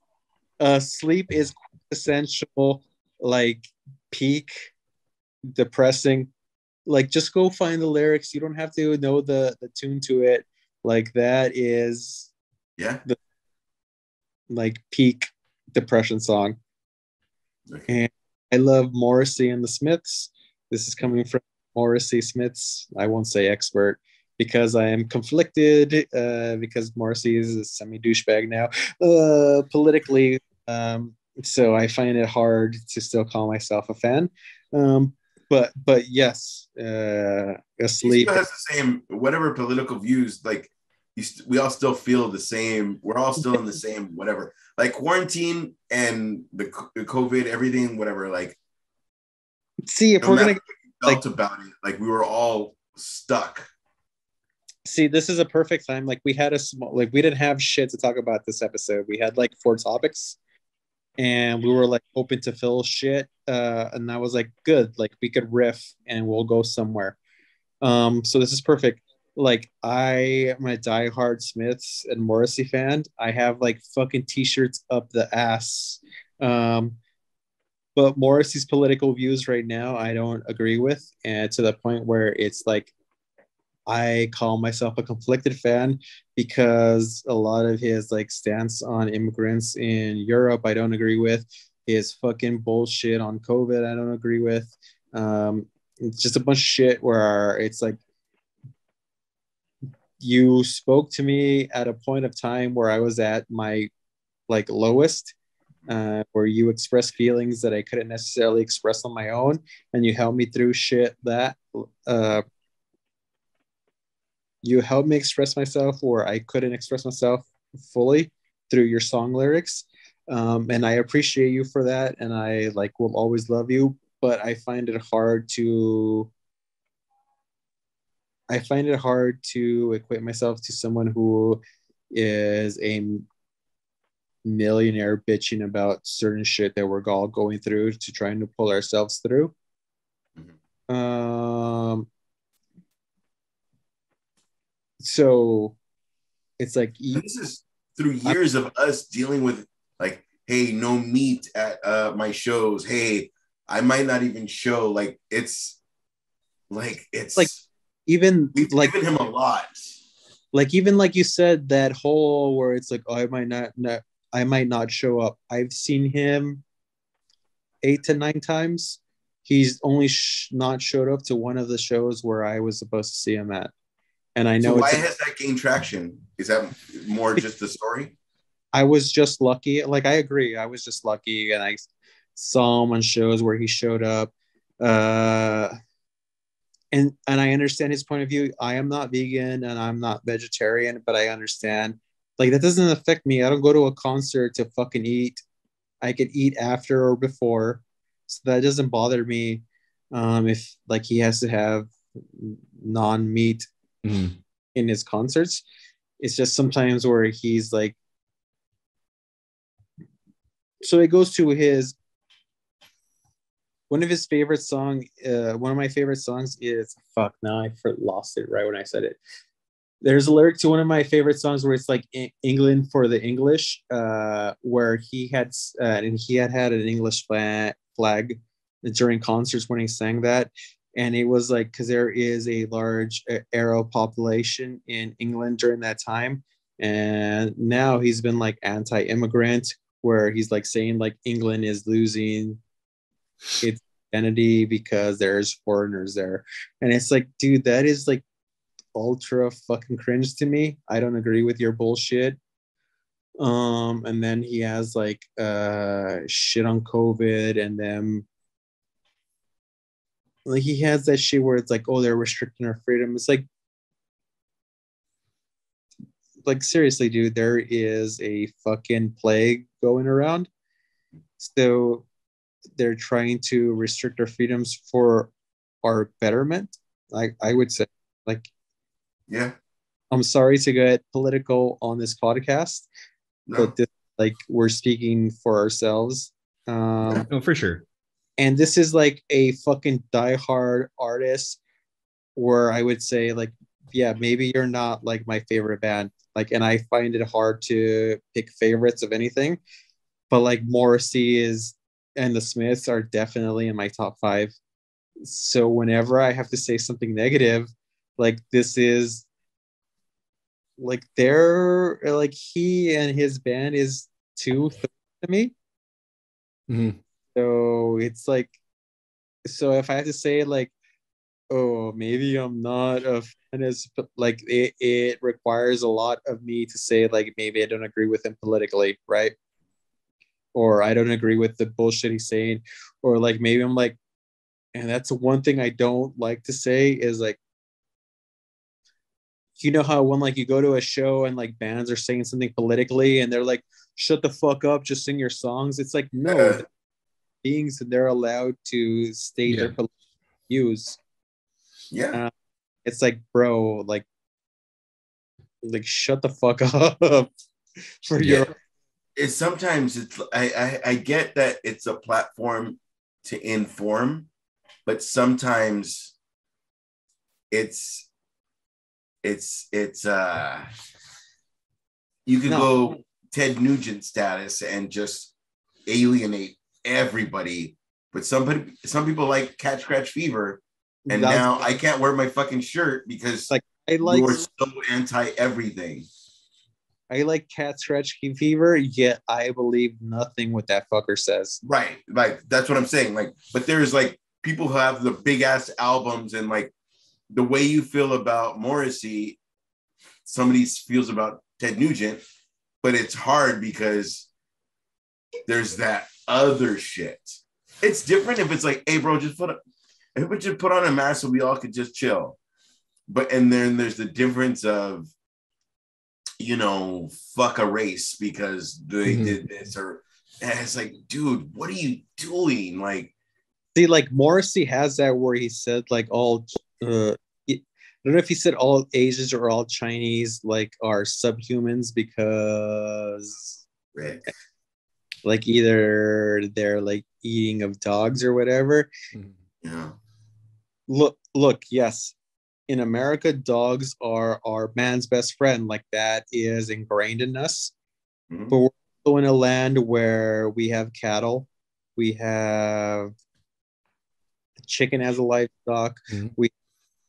C: Sleep is essential, like peak depressing. Like just go find the lyrics. You don't have to know the tune to it. Like that is the like peak depression song. Okay. And I love Morrissey and the Smiths. This is coming from Morrissey Smiths. I won't say expert because I am conflicted because Morrissey is a semi-douchebag now politically. So I find it hard to still call myself a fan. But yes, Asleep.
B: He still has the same, whatever political views, like we all still feel the same. We're all still in the same, whatever. Like quarantine and the COVID, everything, whatever. Like,
C: see if we're gonna
B: felt about it, like we were all stuck.
C: See, this is a perfect time. Like we had a small, like we didn't have shit to talk about this episode. We had like 4 topics. And we were like hoping to fill shit, and I was like, good, like we could riff and we'll go somewhere. So this is perfect. Like I am a diehard Smiths and Morrissey fan. I have like fucking t-shirts up the ass. But Morrissey's political views right now, I don't agree with, and to the point where it's like I call myself a conflicted fan because a lot of his like stance on immigrants in Europe I don't agree with. His fucking bullshit on COVID I don't agree with. It's just a bunch of shit where it's like you spoke to me at a point of time where I was at my like lowest, where you expressed feelings that I couldn't necessarily express on my own, and you helped me through shit that uh, you helped me express myself, or I couldn't express myself fully through your song lyrics. And I appreciate you for that, and I like will always love you. But I find it hard to equate myself to someone who is a millionaire bitching about certain shit that we're all going through to trying to pull ourselves through. So it's like
B: this is through years of us dealing with like, hey, no meat at my shows. Hey, I might not even show. Like it's like
C: even
B: we've
C: like
B: given him a lot.
C: Like even like you said, that whole where it's like, oh, I might not show up. I've seen him 8 to 9 times. He's only not showed up to one of the shows where I was supposed to see him at. And I know
B: so why has that gained traction? Is that more just the story?
C: I was just lucky. Like I agree, I was just lucky, and I saw him on shows where he showed up. And I understand his point of view. I am not vegan and I'm not vegetarian, but I understand. Like that doesn't affect me. I don't go to a concert to fucking eat. I could eat after or before, so that doesn't bother me. If like he has to have non-meat in his concerts, it's just sometimes where he's like. So it goes to his. One of his favorite song, one of my favorite songs is fuck. Now I lost it right when I said it. There's a lyric to one of my favorite songs where it's like England for the English, where he had and he had an English flag during concerts when he sang that, and it was like because there is a large Arab population in England during that time, and now he's been like anti-immigrant, where he's like saying like England is losing its identity because there's foreigners there, and it's like, dude, that is like ultra fucking cringe to me. I don't agree with your bullshit. And then he has like shit on COVID, and then like he has that shit where it's like, oh, they're restricting our freedom. It's like seriously, dude, there is a fucking plague going around. So they're trying to restrict our freedoms for our betterment. I would say, like,
B: yeah.
C: I'm sorry to get political on this podcast, but this, like, we're speaking for ourselves.
A: No, for sure.
C: And this is like a fucking diehard artist where I would say, like, yeah, maybe you're not like my favorite band. Like, and I find it hard to pick favorites of anything, but like Morrissey and the Smiths are definitely in my top 5. So whenever I have to say something negative, like this is like they're like he and his band is 2/3 to me. So it's like, so if I have to say like, oh, maybe I'm not a fan, as like it requires a lot of me to say like maybe I don't agree with him politically, right? Or I don't agree with the bullshit he's saying, or like maybe I'm like, and that's one thing I don't like to say is like, you know how when like you go to a show and like bands are saying something politically and they're like, shut the fuck up, just sing your songs. It's like, no, beings, and they're allowed to state their political views.
B: Yeah.
C: It's like, bro, like shut the fuck up for your.
B: It's sometimes it's I get that it's a platform to inform, but sometimes it's you could go Ted Nugent status and just alienate everybody. But some people like Cat Scratch Fever, and now I can't wear my fucking shirt because
C: like
B: you're so anti everything.
C: I like Cat Scratch Fever, yet I believe nothing what that fucker says.
B: Right. Like, that's what I'm saying. Like, but there's like people who have the big ass albums, and like the way you feel about Morrissey, somebody feels about Ted Nugent, but it's hard because there's that other shit. It's different if it's like, hey, bro, just put up. Everybody should put on a mask so we all could just chill. But and then there's the difference of, you know, fuck a race because they did this, or and it's like, dude, what are you doing? Like,
C: see, like Morrissey has that where he said like all I don't know if he said all Asians or all Chinese like are subhumans because
B: Rick.
C: like either they're like eating of dogs or whatever.
B: Yeah.
C: Look, yes. In America, dogs are our man's best friend. Like that is ingrained in us.
B: Mm-hmm.
C: But we're also in a land where we have cattle, we have chicken as a livestock, we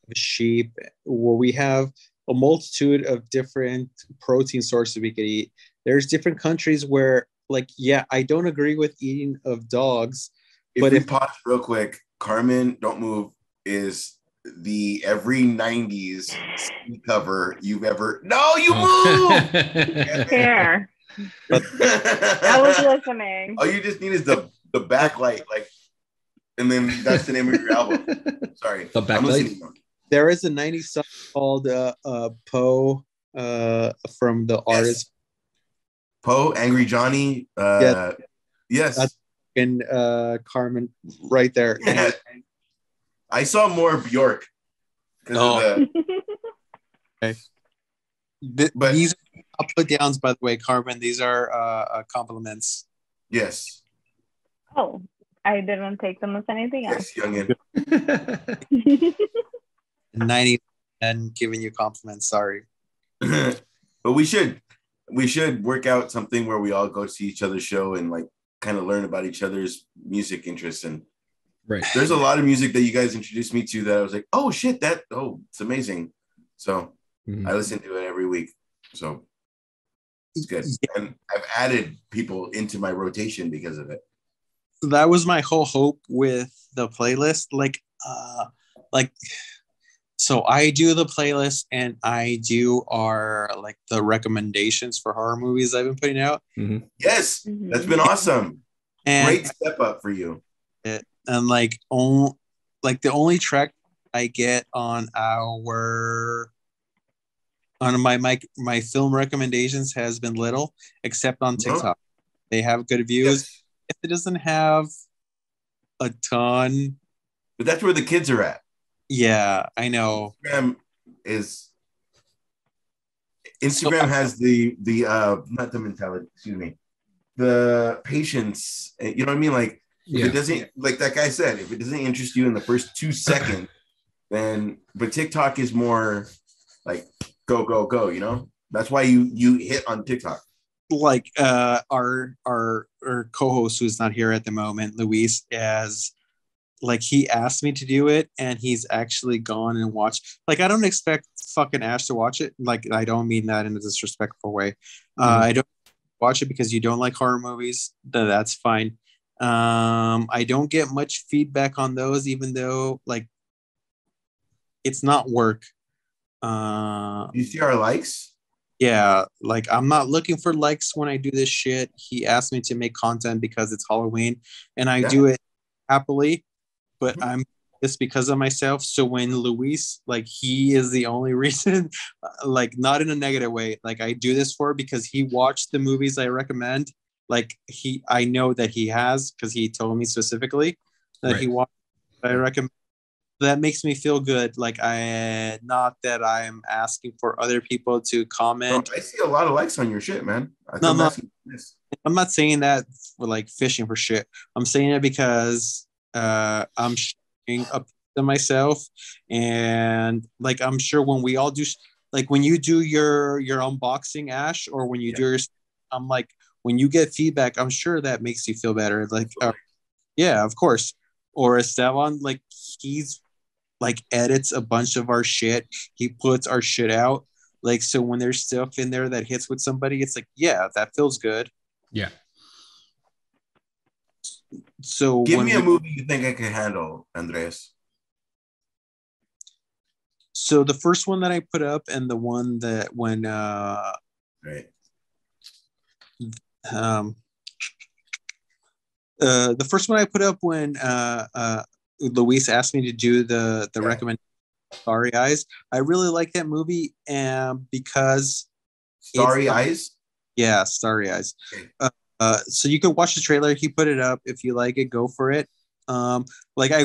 C: have sheep, where we have a multitude of different protein sources we could eat. There's different countries where, like, yeah, I don't agree with eating of dogs.
B: If we pause real quick, Carmen, don't move, is the every 90s cover you've ever. No, you move!
D: Here. I was listening.
B: All you just need is the backlight, like, and then that's the name of your album. Sorry.
A: The backlight.
C: There is a 90s song called Poe from the artist
B: Poe, Angry Johnny. Yes.
C: And Carmen right there.
B: Yeah. I saw more Bjork.
C: Okay.
B: But
C: these are put downs, by the way, Carmen. These are compliments.
B: Yes.
D: Oh, I didn't take them as anything else.
B: Yes, youngin.
C: 90 and giving you compliments. Sorry.
B: But we should work out something where we all go see each other's show and like kind of learn about each other's music interests. And
A: right,
B: there's a lot of music that you guys introduced me to that I was like, oh shit, it's amazing. So I listen to it every week. So it's good. Yeah. And I've added people into my rotation because of it.
C: That was my whole hope with the playlist. So I do the playlist and I do like the recommendations for horror movies I've been putting out.
B: Yes, that's been awesome. And great step up for you.
C: And like the only track I get on my film recommendations has been little, except on TikTok. They have good views. Yes. If it doesn't have a ton,
B: but that's where the kids are at.
C: Yeah, I know.
B: Instagram has the not the mentality, excuse me, the patience. You know what I mean? Like if it doesn't, like that guy said, if it doesn't interest you in the first 2 seconds, then but TikTok is more like go. You know, that's why you hit on TikTok.
C: Like our co-host who's not here at the moment, Luis, like he asked me to do it and he's actually gone and watched. Like I don't expect fucking Ash to watch it. Like I don't mean that in a disrespectful way. I don't watch it because you don't like horror movies. That's fine. I don't get much feedback on those, even though like it's not work.
B: You see our likes?
C: Yeah, like I'm not looking for likes when I do this shit. He asked me to make content because it's Halloween and I do it happily, but I'm just because of myself. So when Luis, like he is the only reason, like not in a negative way, like I do this for because he watched the movies I recommend. Like I know that he has because he told me specifically that he watched what I recommend. That makes me feel good. Like not that I'm asking for other people to comment.
B: No, I see a lot of likes on your shit, man.
C: I'm not saying that for like fishing for shit. I'm saying it because I'm showing up to myself, and like I'm sure when we all do, like when you do your unboxing, Ash, or when you do your, I'm like when you get feedback, I'm sure that makes you feel better. Like yeah, of course. Or Esteban, like he's like edits a bunch of our shit. He puts our shit out. Like, so when there's stuff in there that hits with somebody, it's like, yeah, that feels good.
A: Yeah.
B: So give me a movie you think I can handle, Andres.
C: So the first one that I put up and the one that when the first one I put up when Luis asked me to do the recommend Starry Eyes. I really like that movie, because
B: Starry Eyes.
C: Yeah, Starry Eyes.
B: Okay.
C: So you could watch the trailer. He put it up. If you like it, go for it. I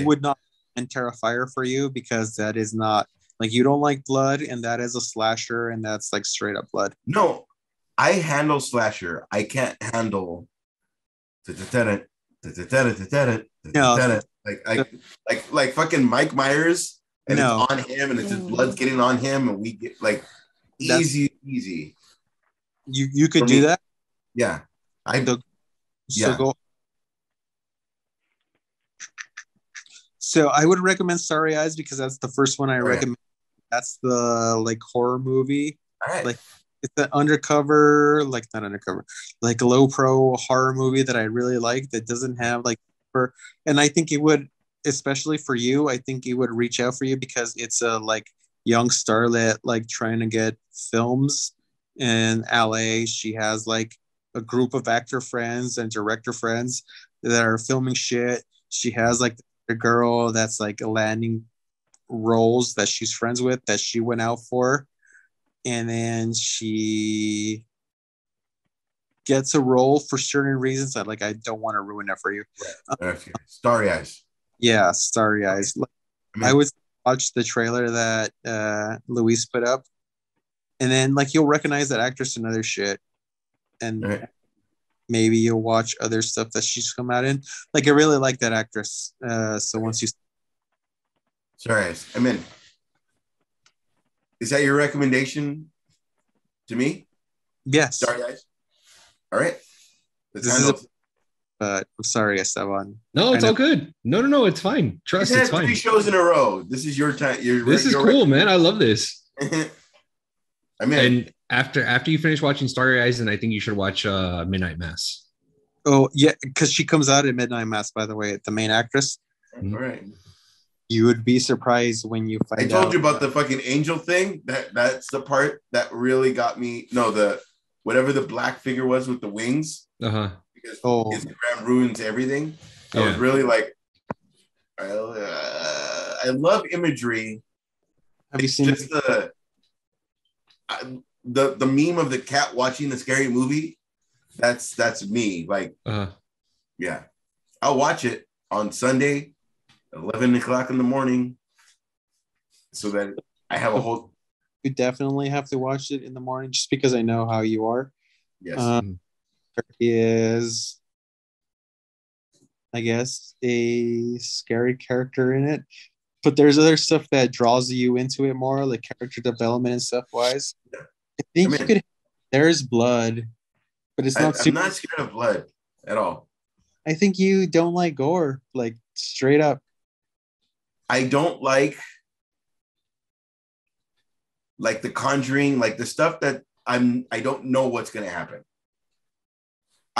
C: would not and Terrifier for you because that is not like you don't like blood, and that is a slasher, and that's like straight up blood.
B: No, I handle slasher. I can't handle.
C: No.
B: Like fucking Mike Myers, and
C: No.
B: it's on him, and it's just blood's getting on him, and we get like easy.
C: You could
B: For
C: do
B: me.
C: that.
B: Yeah,
C: Go. So I would recommend Starry Eyes because that's the first one I recommend. That's the like horror movie.
B: All right.
C: Like it's an undercover, like not undercover, like low pro horror movie that I really like that doesn't have like and I think it would, especially for you, I think it would reach out for you because it's a like young starlet like trying to get films in LA. She has like a group of actor friends and director friends that are filming shit. She has like a girl that's like landing roles that she's friends with that she went out for, and then she gets a role for certain reasons that like I don't want to ruin it for you.
B: Starry Eyes.
C: Yeah, Starry Eyes. I would watch the trailer that Luis put up, and then like you'll recognize that actress in other shit, and maybe you'll watch other stuff that she's come out in. Like I really like that actress. So once you
B: Starry Eyes, I'm in. Is that your recommendation to me?
C: Yes.
B: Starry Eyes. All right.
C: I'm sorry, Esteban.
B: No,
A: it's all good. No, it's fine. Trust, it's fine.
B: 3 shows in a row. This is your time.
A: This is cool, man. I love this.
B: I mean,
A: and after you finish watching Starry Eyes, then I think you should watch Midnight Mass.
C: Oh yeah, because she comes out at Midnight Mass. By the way, the main actress.
B: All right.
C: You would be surprised when you find out.
B: I told you about the fucking angel thing. That's the part that really got me. No, the whatever the black figure was with the wings. Because Instagram ruins everything. I was really like, I love imagery.
C: Have you seen
B: just the meme of the cat watching the scary movie? That's me. Like, yeah, I'll watch it on Sunday, 11 o'clock in the morning, so that I have a whole.
C: You definitely have to watch it in the morning, just because I know how you are.
B: Yes.
C: There is, I guess, a scary character in it, but there's other stuff that draws you into it more, like character development and stuff wise.
B: Yeah.
C: I think you could. There's blood, but it's not.
B: I'm not scared of blood at all.
C: I think you don't like gore, like straight up.
B: I don't like The Conjuring, like the stuff that I don't know what's gonna happen.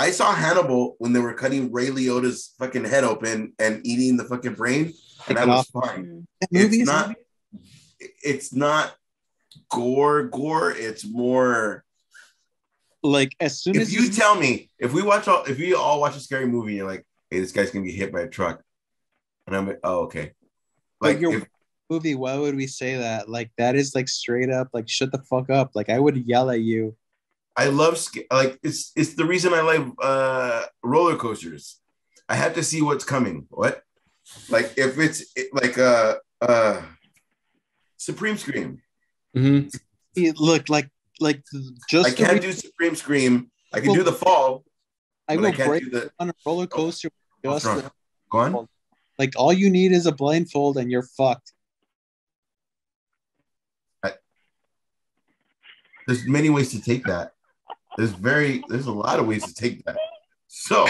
B: I saw Hannibal when they were cutting Ray Liotta's fucking head open and eating the fucking brain, and that was fine. It's not gore. It's more
C: like as soon as
B: you tell me if we all watch a scary movie, and you're like, hey, this guy's gonna get hit by a truck, and I'm like, oh, okay. Like
C: your movie, why would we say that? Like that is like straight up, like shut the fuck up. Like I would yell at you.
B: I love like it's the reason I like roller coasters. I have to see what's coming. What? Like if it's like Supreme Scream.
C: Look like just
B: I can't do Supreme Scream. I can do The Fall.
C: I will break on a roller coaster.
B: Go on.
C: Like all you need is a blindfold and you're fucked.
B: There's many ways to take that. There's a lot of ways to take that. So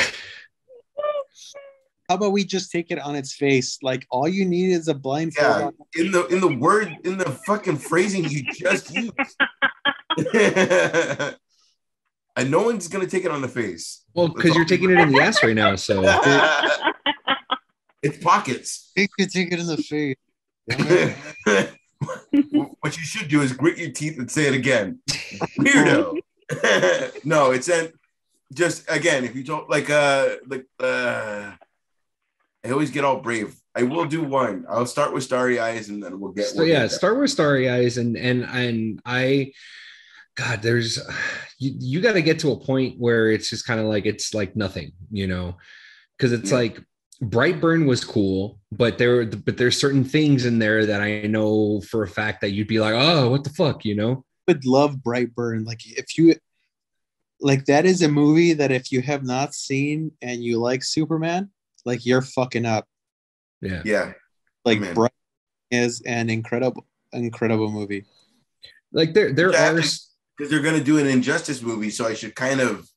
C: how about we just take it on its face? Like all you need is a blindfold.
B: Yeah, in the fucking phrasing you just used. And no one's gonna take it on the face.
A: Well, because you're taking it in the ass right now, so
B: it's pockets.
C: You could take it in the face.
B: What you should do is grit your teeth and say it again. Weirdo. No, it's just again, if you don't like I always get all brave. I will do one. I'll start with Starry Eyes, and then we'll get.
A: So yeah, start with Starry Eyes, and I, God, there's you got to get to a point where it's just kind of like it's like nothing, because it's like Brightburn was cool, but there's certain things in there that I know for a fact that you'd be like, oh, what the fuck,
C: Would love Brightburn. Like if you like, that is a movie that if you have not seen and you like Superman, like you're fucking up.
B: Yeah.
C: Like Brightburn is an incredible movie.
A: Like there are,
B: because they're gonna do an Injustice movie, so I should kind of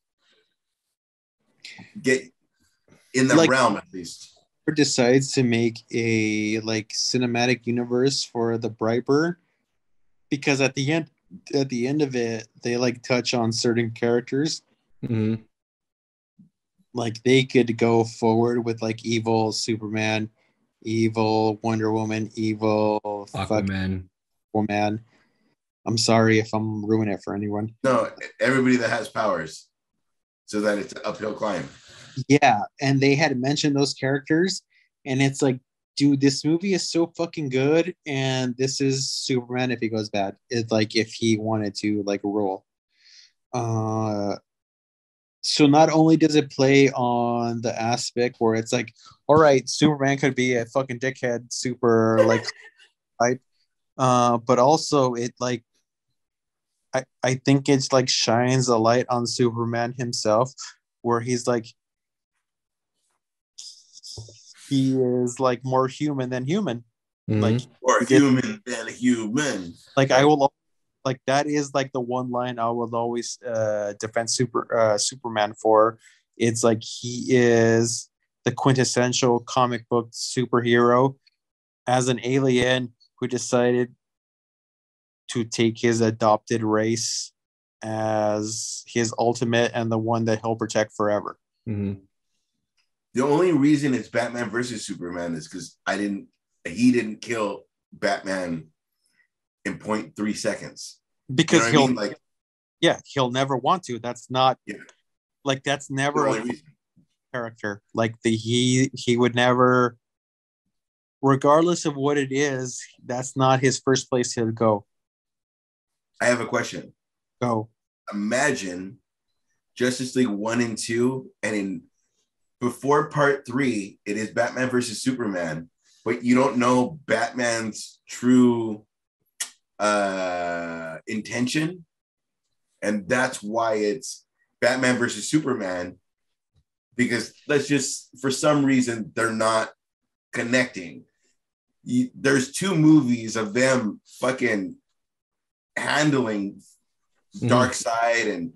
B: get in the realm at least.
C: Decides to make a like cinematic universe for the Brightburn, because at the end of it, they like touch on certain characters.
A: Mm-hmm.
C: Like they could go forward with like evil Superman, evil Wonder Woman, evil
A: Aquaman.
C: Woman. I'm sorry if I'm ruining it for anyone.
B: No, everybody that has powers, so that it's an uphill climb.
C: Yeah, and they had mentioned those characters, and it's like, dude, this movie is so fucking good, and this is Superman if he goes bad. It's like if he wanted to like rule. So not only does it play on the aspect where it's like, all right, Superman could be a fucking dickhead, super like type, but also it like, I think it's like shines a light on Superman himself, where he's like, he is like more human than human.
A: Mm-hmm.
C: Like
B: or human than human.
C: Like I will, like that is like the one line I will always defend Superman for. It's like he is the quintessential comic book superhero as an alien who decided to take his adopted race as his ultimate and the one that he'll protect forever.
A: Mm-hmm.
B: The only reason it's Batman versus Superman is because he didn't kill Batman in 0.3 seconds.
C: Because he'll never want to. That's not like, that's never a character. Like he would never, regardless of what it is, that's not his first place he'll go.
B: I have a question.
C: Go.
B: Imagine Justice League 1 and 2, and before part 3, it is Batman versus Superman, but you don't know Batman's true intention, and that's why it's Batman versus Superman, because for some reason they're not connecting. There's 2 movies of them fucking handling Darkseid and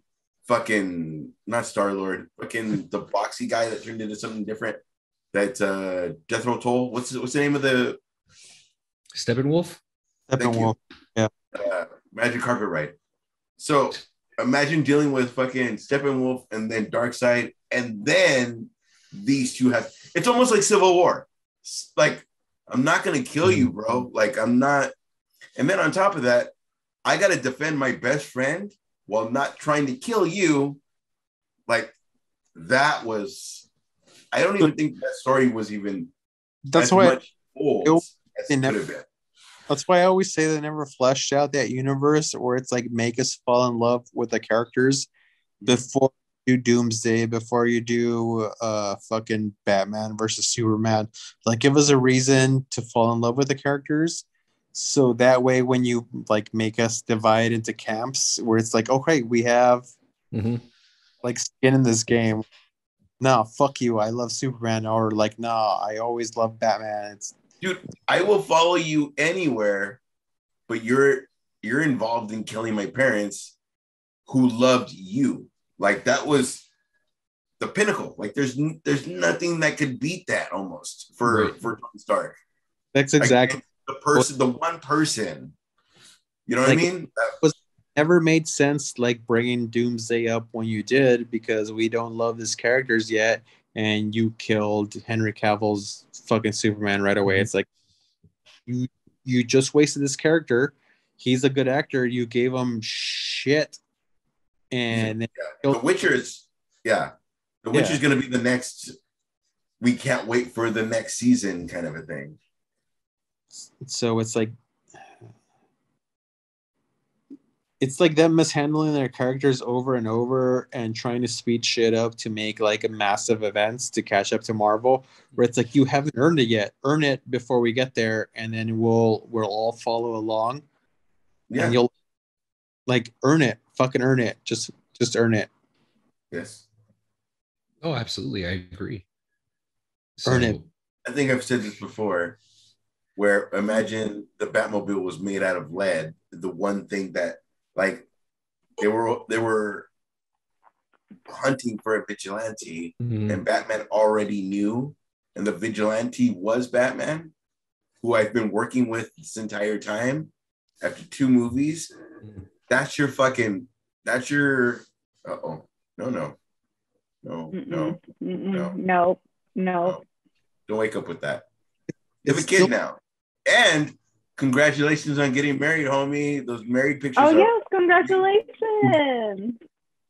B: fucking not Star-Lord, fucking the boxy guy that turned into something different. That Death Row Toll. What's the name of the
A: Steppenwolf?
C: Steppenwolf. Yeah.
B: Magic Carpet Ride. So imagine dealing with fucking Steppenwolf and then Darkseid, and then these two have. It's almost like Civil War. Like, I'm not gonna kill you, bro. Like, I'm not. And then on top of that, I gotta defend my best friend while not trying to kill you. Like, that was. I don't even think that story was even.
C: That's why
B: That's
C: why I always say they never fleshed out that universe, or it's like make us fall in love with the characters before you do Doomsday, before you do fucking Batman versus Superman. Like, give us a reason to fall in love with the characters, so that way when you like make us divide into camps, where it's like, okay, we have like skin in this game. No, fuck you, I love Superman, or like, no, I always love Batman.
B: Dude, I will follow you anywhere, but you're involved in killing my parents who loved you. Like, that was the pinnacle. Like, there's nothing that could beat that almost for Tony Stark.
C: That's exactly
B: the one person. You know what I mean? That
C: was never made sense, like bringing Doomsday up when you did, because we don't love his characters yet, and you killed Henry Cavill's fucking Superman right away. It's like you just wasted this character. He's a good actor. You gave him shit, and
B: The Witcher is The Witcher is going to be the next we can't wait for the next season kind of a thing.
C: So it's like them mishandling their characters over and over and trying to speed shit up to make like a massive events to catch up to Marvel, where it's like you haven't earned it yet. Earn it before we get there, and then we'll all follow along.
B: Yeah.
C: And you'll like earn it. Fucking earn it. Just earn it.
B: Yes.
A: Oh, absolutely. I agree.
C: Earn it.
B: I think I've said this before, where imagine the Batmobile was made out of lead. The one thing that, like, they were hunting for a vigilante, and Batman already knew, and the vigilante was Batman, who I've been working with this entire time after 2 movies. That's your fucking. That's your. No. Don't wake up with that. You have a kid now. And congratulations on getting married, homie. Those married pictures.
D: Oh, yes. Congratulations.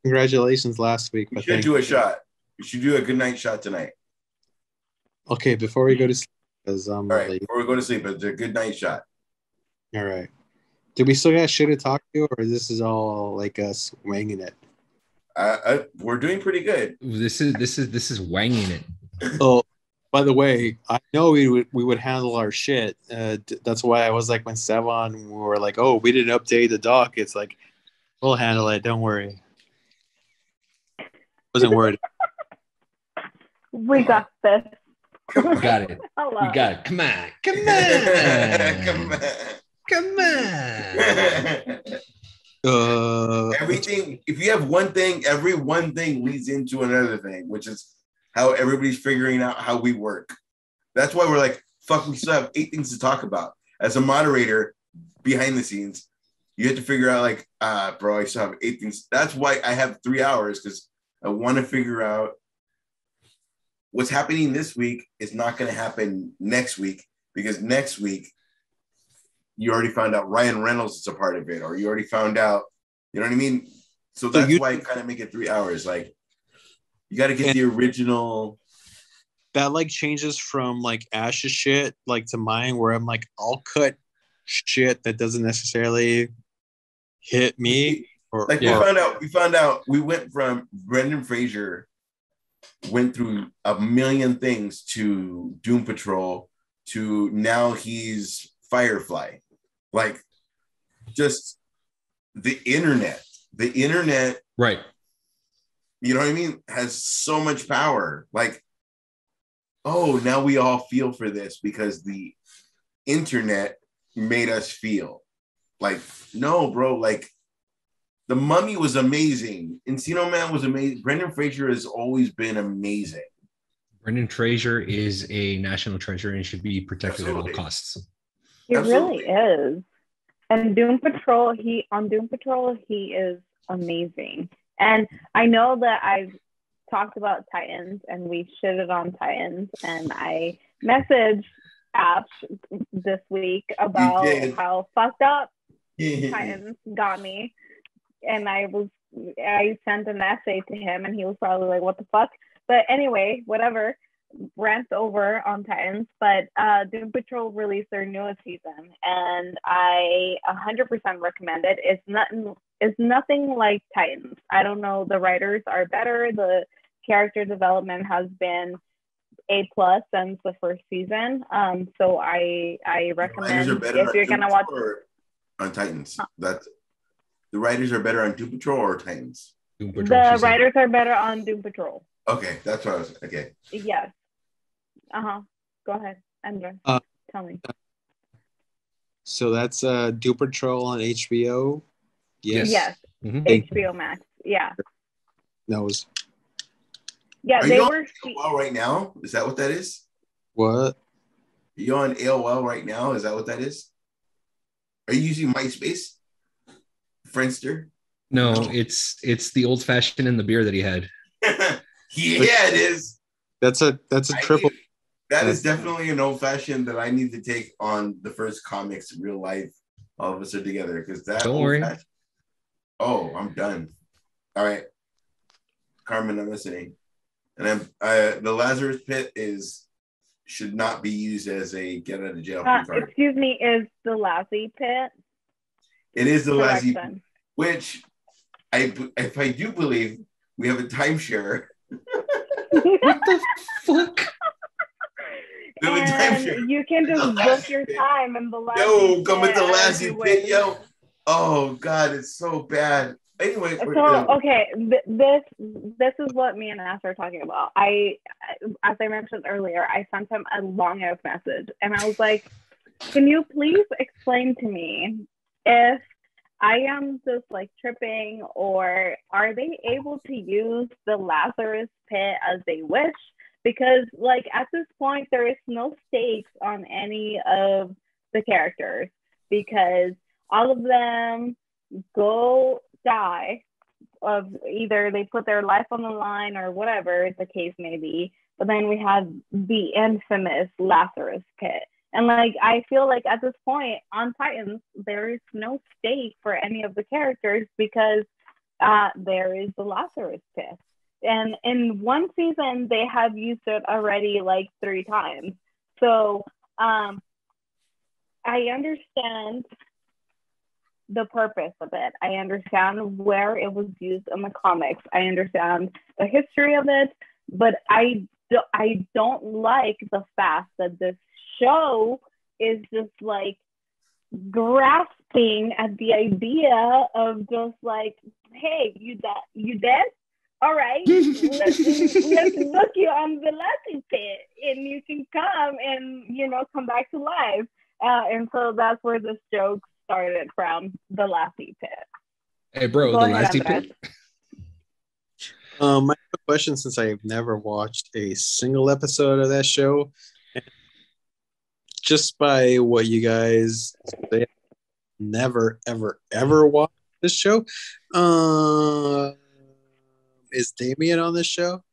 C: Congratulations last week.
B: You should do a shot. You should do a good night shot tonight.
C: Okay, before we go to sleep.
B: All right, before we go to sleep, it's a good night shot.
C: All right. Do we still got shit to talk to, or this is all like us winging it?
B: We're doing pretty good.
A: This is wanging it.
C: Oh, by the way, I know we would handle our shit. That's why I was like, when Sevon, we were like, oh, we didn't update the doc. It's like, we'll handle it. Don't worry. Wasn't worried.
D: We got this.
A: We got it. We got it. Come on.
B: Everything. If you have one thing, every one thing leads into another thing, which is how everybody's figuring out how we work. That's why we're like, fuck, we still have 8 things to talk about. As a moderator, behind the scenes, you have to figure out like, bro, I still have 8 things. That's why I have 3 hours, because I want to figure out what's happening this week is not going to happen next week, because next week you already found out Ryan Reynolds is a part of it, or you already found out, you know what I mean? So that's why I kind of make it 3 hours. Like, you got to get the original.
C: That like changes from like Ash's shit like to mine, where I'm like, I'll cut shit that doesn't necessarily hit me. Or
B: like we found out we went from Brendan Fraser went through a million things to Doom Patrol to now he's Firefly. Like, just the internet,
A: right?
B: You know what I mean? Has so much power. Like, oh, now we all feel for this because the internet made us feel. Like, no, bro, like, The Mummy was amazing. Encino Man was amazing. Brendan Fraser has always been amazing.
A: Brendan Fraser is a national treasure and should be protected at all costs.
D: He really is. And Doom Patrol, he is amazing. And I know that I've talked about Titans and we shitted on Titans, and I messaged Ash this week about how fucked up Titans got me. And I sent an essay to him, and he was probably like, what the fuck? But anyway, whatever. Rant over on Titans. But Doom Patrol released their newest season, and I 100% recommend it. It's nothing like Titans. I don't know. The writers are better. The character development has been A+ since the first season. So I recommend if you're gonna watch
B: on Titans. That's the writers are better on Doom Patrol or Titans?
A: Doom Patrol,
D: the writers are better on Doom Patrol.
B: Okay, that's what I was. Okay.
D: Yes. Go ahead, Andrew. Tell me.
C: So that's Doom Patrol on HBO.
D: Yes.
A: Mm-hmm.
D: HBO Max. Yeah.
C: Knows.
D: Yeah,
B: are
D: they
B: you
D: were
B: on AOL right now? Is that what that is?
C: What?
B: Are you on AOL right now? Is that what that is? Are you using MySpace? Friendster?
A: No, it's the old fashioned and the beer that he had.
B: Yeah, it is.
C: That's a triple.
B: That is definitely an old fashioned that I need to take on the first comics real life. All of us are together because that.
A: Don't worry.
B: Oh, I'm done. All right, Carmen, I'm listening. And the Lazarus Pit should not be used as a get out of jail free card.
D: Excuse me, is the Lassie Pit?
B: It is the Lassie Pit, which if I do believe we have a timeshare.
A: What the fuck?
D: And you can just book your time in the Lassie Pit.
B: Yo, come with the Lassie Pit, yo. Oh God, it's so bad. Anyway,
D: so okay, this is what me and Ash are talking about. As I mentioned earlier, I sent him a long ass message, and I was like, "Can you please explain to me if I am just like tripping, or are they able to use the Lazarus Pit as they wish? Because like at this point, there is no stakes on any of the characters because all of them go die of either they put their life on the line or whatever the case may be. But then we have the infamous Lazarus Pit. And like, I feel like at this point on Titans, there is no stake for any of the characters because there is the Lazarus Pit. And in one season, they have used it already like 3 times. So I understand the purpose of it. I understand where it was used in the comics. I understand the history of it, but I don't like the fact that this show is just like grasping at the idea of just like, hey, you dead? All right, let's book you on the Lassie Pit, and you can come and come back to life. And so that's where this joke started from, the Lassie Pit.
A: Hey, bro, the Lassie Pit.
C: I have a question since I've never watched a single episode of that show. Just by what you guys say, never, ever, ever watched this show. Is Damien on this show?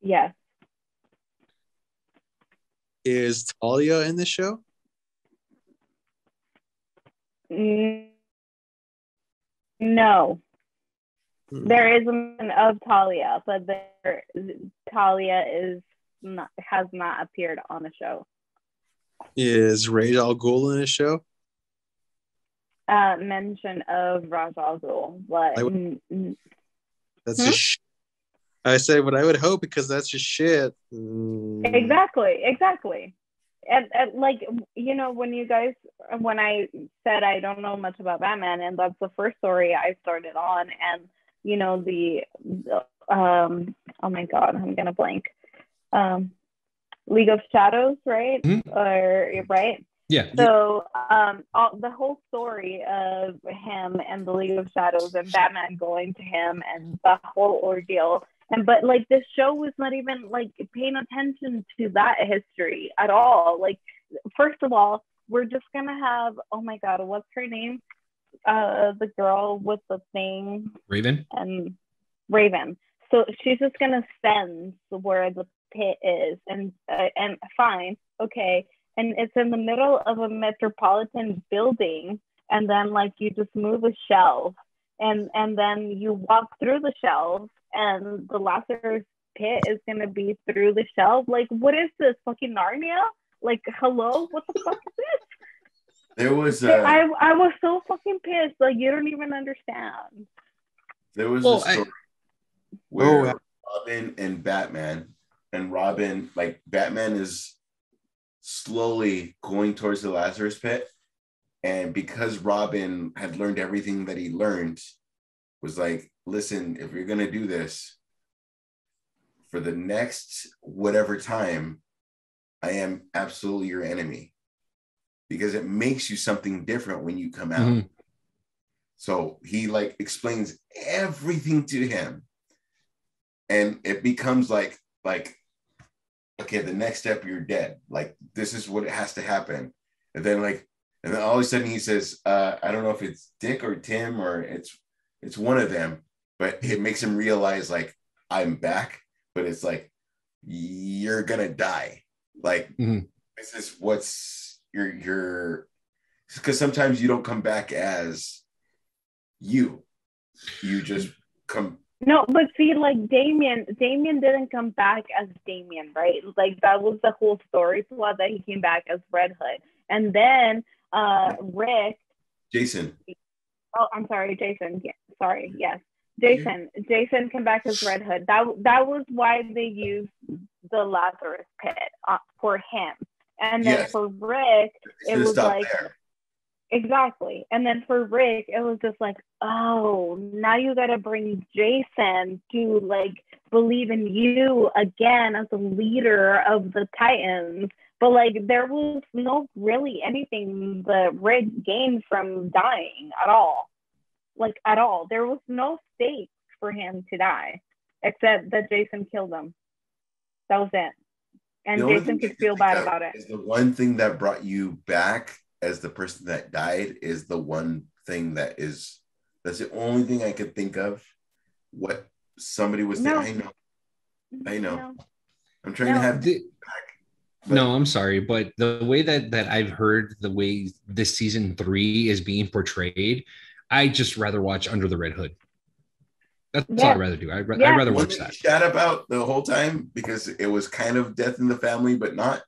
D: Yes.
C: Is Talia in this show?
D: No. There is a man of Talia, but Talia has not appeared on the show.
C: Is Ra's al Ghul in the show?
D: Mention of Ra's al Ghul, but
C: that's just shit. I say what I would hope because that's just shit.
D: Exactly. And like, when I said I don't know much about Batman, and that's the first story I started on, and oh my God, I'm gonna blank. League of Shadows, right?
A: Mm-hmm.
D: Or right?
A: Yeah.
D: So the whole story of him and the League of Shadows and Batman going to him and the whole ordeal. But like this show was not even like paying attention to that history at all. Like, first of all, we're just gonna have, oh my God, what's her name? The girl with the thing.
A: Raven.
D: And Raven. So she's just gonna sense where the pit is, and fine, okay. And it's in the middle of a metropolitan building, and then like you just move a shelf, and then you walk through the shelves, and the Lazarus Pit is gonna be through the shelf. Like, what is this, fucking Narnia? Like, hello, what the fuck is this?
B: There was
D: I was so fucking pissed. Like, you don't even understand.
B: There was a story where Robin and Batman, and Robin, like Batman is slowly going towards the Lazarus Pit, and because Robin had learned everything that he learned, was like, listen, if you're gonna do this for the next whatever time, I am absolutely your enemy, because it makes you something different when you come out. Mm-hmm. So he like explains everything to him, and it becomes like okay, the next step, you're dead. Like, this is what has to happen. And then all of a sudden he says, I don't know if it's Dick or Tim or it's one of them, but it makes him realize like, I'm back, but it's like, you're gonna die. Like, this is what's your, because sometimes you don't come back as you just come
D: No, but see, like Damien didn't come back as Damien, right? Like that was the whole story plot, that he came back as Red Hood. And then Rick.
B: Jason.
D: Oh, I'm sorry, Jason. Yeah, sorry, yes. Jason came back as Red Hood. That was why they used the Lazarus pit for him. And then for Rick, it was like there. Exactly. And then for Rick, it was just like, oh, now you got to bring Jason to like believe in you again as the leader of the Titans. But like there was no really anything that Rick gained from dying at all. Like at all. There was no stakes for him to die, except that Jason killed him. That was it. And Jason could feel bad about it.
B: Is the one thing that brought you back as the person that died is the one thing that's the only thing I could think of. What somebody was saying. I know. No. I'm trying to have back.
A: No, I'm sorry, but the way that I've heard the way this season 3 is being portrayed, I just rather watch Under the Red Hood. That's all I'd rather do. I'd rather watch that.
B: Chat about the whole time because it was kind of Death in the Family, but not.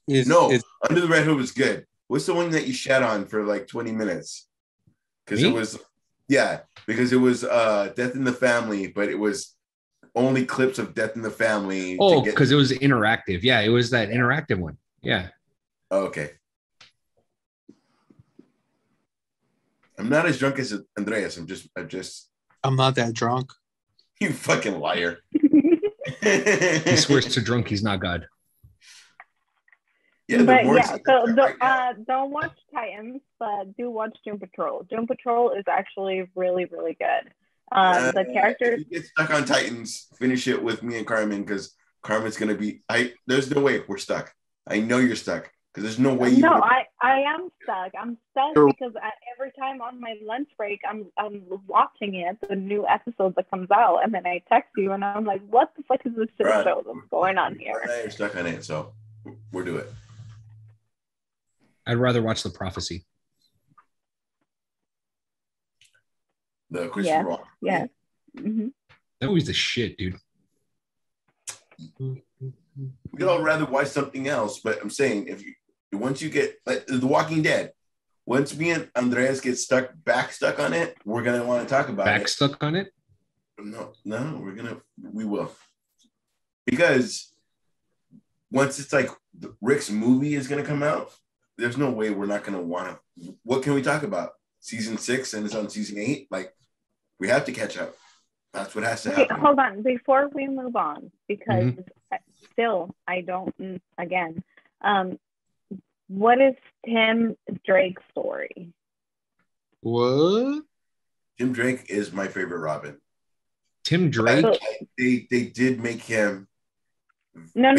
B: Under the Red Hood was good. What's the one that you shat on for like 20 minutes? Because it was Death in the Family, but it was only clips of Death in the Family.
A: Oh, because it was interactive. Yeah, it was that interactive one. Yeah.
B: Oh, okay. I'm not as drunk as Andreas.
C: I'm not that drunk.
B: You fucking liar.
A: He swears to drunk he's not God.
D: Yeah, but so don't watch Titans, but do watch Doom Patrol. Doom Patrol is actually really, really good. The characters.
B: If you get stuck on Titans, finish it with me and Carmen because Carmen's gonna be. There's no way we're stuck. I know you're stuck because there's no way.
D: I am stuck. I'm stuck because every time on my lunch break, I'm watching it, the new episode that comes out, and then I text you, and I'm like, "What the fuck is this shit show that's going on here?"
B: You're stuck on it, so we'll do it.
A: I'd rather watch The Prophecy.
B: The Christian Rock.
D: Yeah. Mm-hmm.
A: That movie's the shit, dude.
B: We'd all rather watch something else, but I'm saying once you get like The Walking Dead, once me and Andreas get stuck on it, we're gonna want to talk about it.
A: Stuck on it?
B: No, we will. Because once it's like Rick's movie is gonna come out, there's no way we're not gonna want to. What can we talk about? Season 6 and it's on season 8. Like we have to catch up. That's what has to happen.
D: Hold on, before we move on, because still I don't. Again, what is Tim Drake's story?
C: What?
B: Tim Drake is my favorite Robin.
A: Tim Drake.
B: They did make him.
D: No.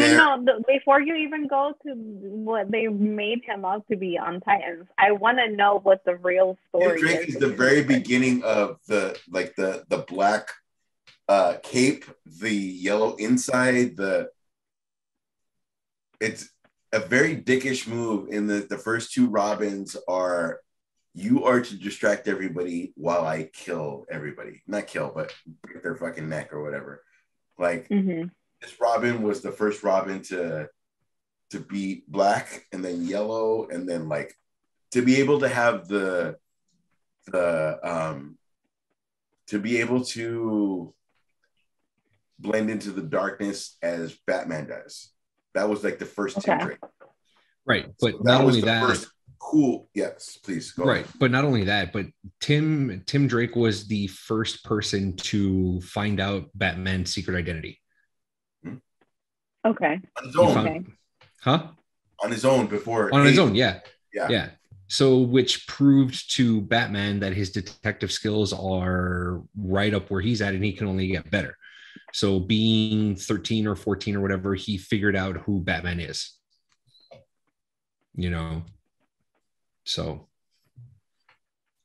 D: Before you even go to what they made him up to be on Titans, I want to know what the real story
B: Drake is. The very beginning of the black cape, the yellow inside. It's a very dickish move. In the first 2 Robins are, you are to distract everybody while I kill everybody. Not kill, but break their fucking neck or whatever. Like. Mm-hmm. This Robin was the first Robin to be black and then yellow and then like to be able to have to be able to blend into the darkness as Batman does. That was like the first Tim Drake.
A: Right, but so not only that.
B: Cool. Yes, please go.
A: Right, but not only that, but Tim Drake was the first person to find out Batman's secret identity.
D: Okay.
B: On his own.
D: Okay.
B: On his own before.
A: On his own, yeah. So, which proved to Batman that his detective skills are right up where he's at, and he can only get better. So, being 13 or 14 or whatever, he figured out who Batman is. So,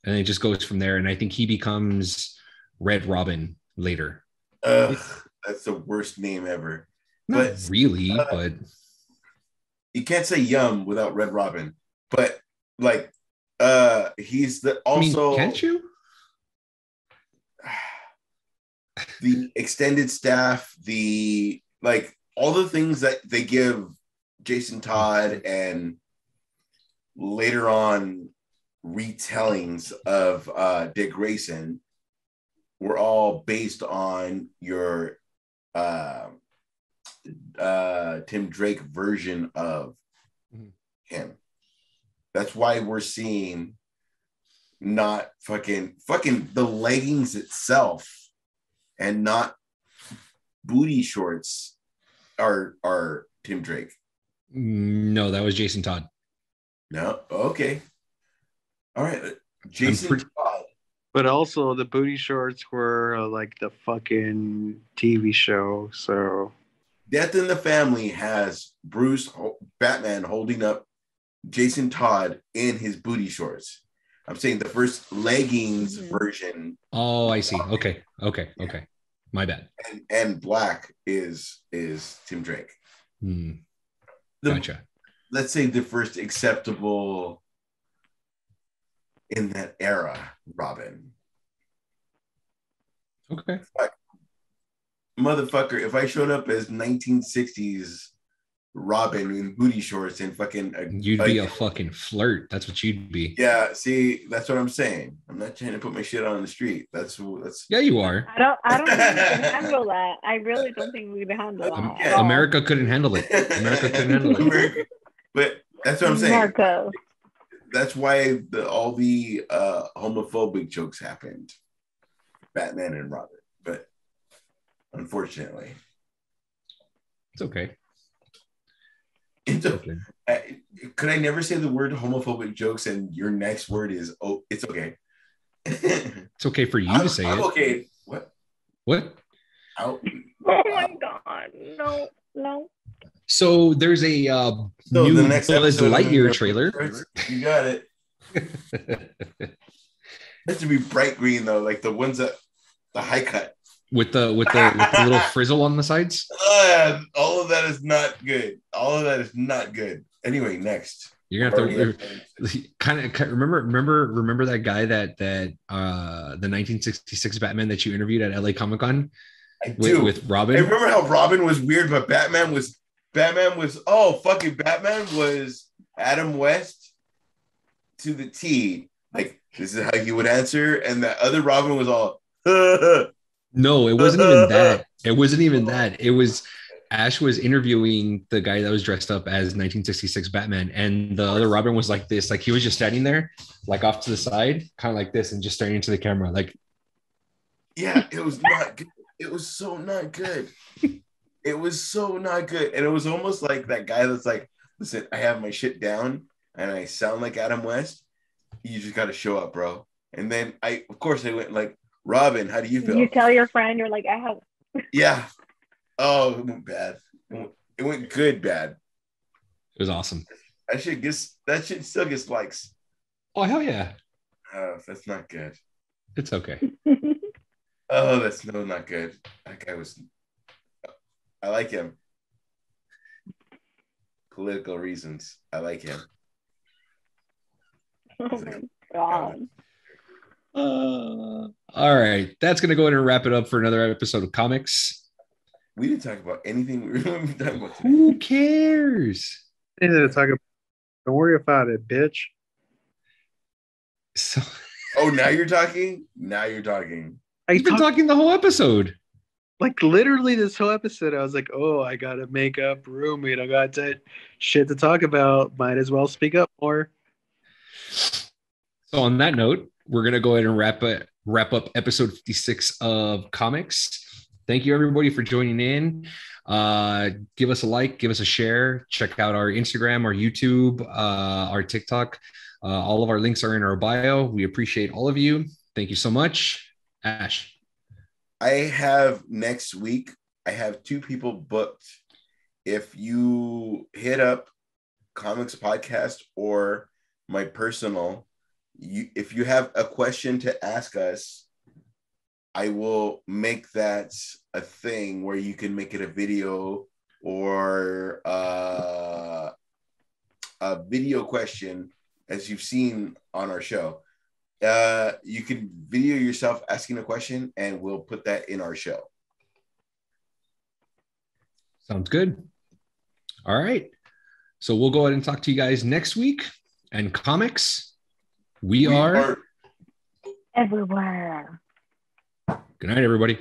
A: and it just goes from there. And I think he becomes Red Robin later.
B: That's the worst name ever.
A: Not really, but
B: you can't say Yum without Red Robin. But like, he's the also.
A: Can't you?
B: the extended staff, the like all the things that they give Jason Todd and later on retellings of Dick Grayson were all based on your Tim Drake version of him. That's why we're seeing not fucking the leggings itself and not booty shorts are Tim Drake.
A: No, that was Jason Todd.
B: No, okay, all right, Jason Todd.
C: But also the booty shorts were like the fucking TV show. So
B: Death in the Family has Batman holding up Jason Todd in his booty shorts. I'm saying the first leggings version.
A: Oh, I see. Okay. My bad.
B: And black is Tim Drake.
A: Gotcha.
B: Let's say the first acceptable in that era, Robin.
A: Okay.
B: Motherfucker, if I showed up as 1960s Robin in booty shorts and fucking
A: you'd be a fucking flirt. That's what you'd be.
B: Yeah, see, that's what I'm saying. I'm not trying to put my shit on the street. That's
A: yeah, you are.
D: I don't think we can handle that. I really don't think we can handle that.
B: Yeah.
A: America couldn't handle it.
B: But that's what I'm saying.
D: America.
B: That's why all the homophobic jokes happened. Batman and Robin. But unfortunately.
A: It's okay.
B: It's okay. Could I never say the word homophobic jokes and your next word is, oh, it's okay.
A: It's okay for you to say
B: I'm
A: it.
B: Okay. What?
D: Oh my God. No.
A: So there's a new Buzz Lightyear trailer.
B: You got it. It has to be bright green though, like the ones that the high cut.
A: With the little frizzle on the sides.
B: All of that is not good. Anyway, next.
A: You're gonna have to kind of remember that guy that the 1966 Batman that you interviewed at LA Comic-Con with Robin.
B: I remember how Robin was weird, but Batman was Batman was Adam West to the T. Like, this is how you would answer, and that other Robin was all
A: No, it wasn't even that. It was Ash was interviewing the guy that was dressed up as 1966 Batman, and the other Robin was like this, like he was just standing there, like off to the side, kind of like this, and just staring into the camera, like.
B: Yeah, it was not good. It was so not good. It was so not good, and it was almost like that guy that's like, listen, I have my shit down, and I sound like Adam West. You just got to show up, bro. And then I went like, Robin, how do you feel?
D: You tell your friend, you're like, I have.
B: Yeah. Oh, it went bad. It went good, bad.
A: It was awesome.
B: That shit still gets likes.
A: Oh, hell yeah.
B: That's not good.
A: It's okay.
B: Oh, that's not good. That guy was. I like him. Political reasons. I like him.
D: Oh my God.
A: All right, that's gonna go ahead and wrap it up for another episode of Comics.
B: We didn't talk about anything we were talking about today.
A: Who cares?
C: Anything to talk about. Don't worry about it, bitch.
A: So,
B: now you're talking.
A: I've been talking the whole episode.
C: Like literally this whole episode, I was like, "Oh, I gotta make up room. I got shit to talk about. Might as well speak up more."
A: So on that note, we're gonna go ahead and wrap up episode 56 of Comics. Thank you everybody for joining in. Give us a like, give us a share. Check out our Instagram, our YouTube, our TikTok. All of our links are in our bio. We appreciate all of you. Thank you so much. Ash.
B: I have next week, I have 2 people booked. If you hit up Comics Podcast or my personal, if you have a question to ask us, I will make that a thing where you can make it a video or a video question, as you've seen on our show. You can video yourself asking a question, and we'll put that in our show.
A: Sounds good. All right. So we'll go ahead and talk to you guys next week. And comics, we are
D: everywhere.
A: Good night, everybody.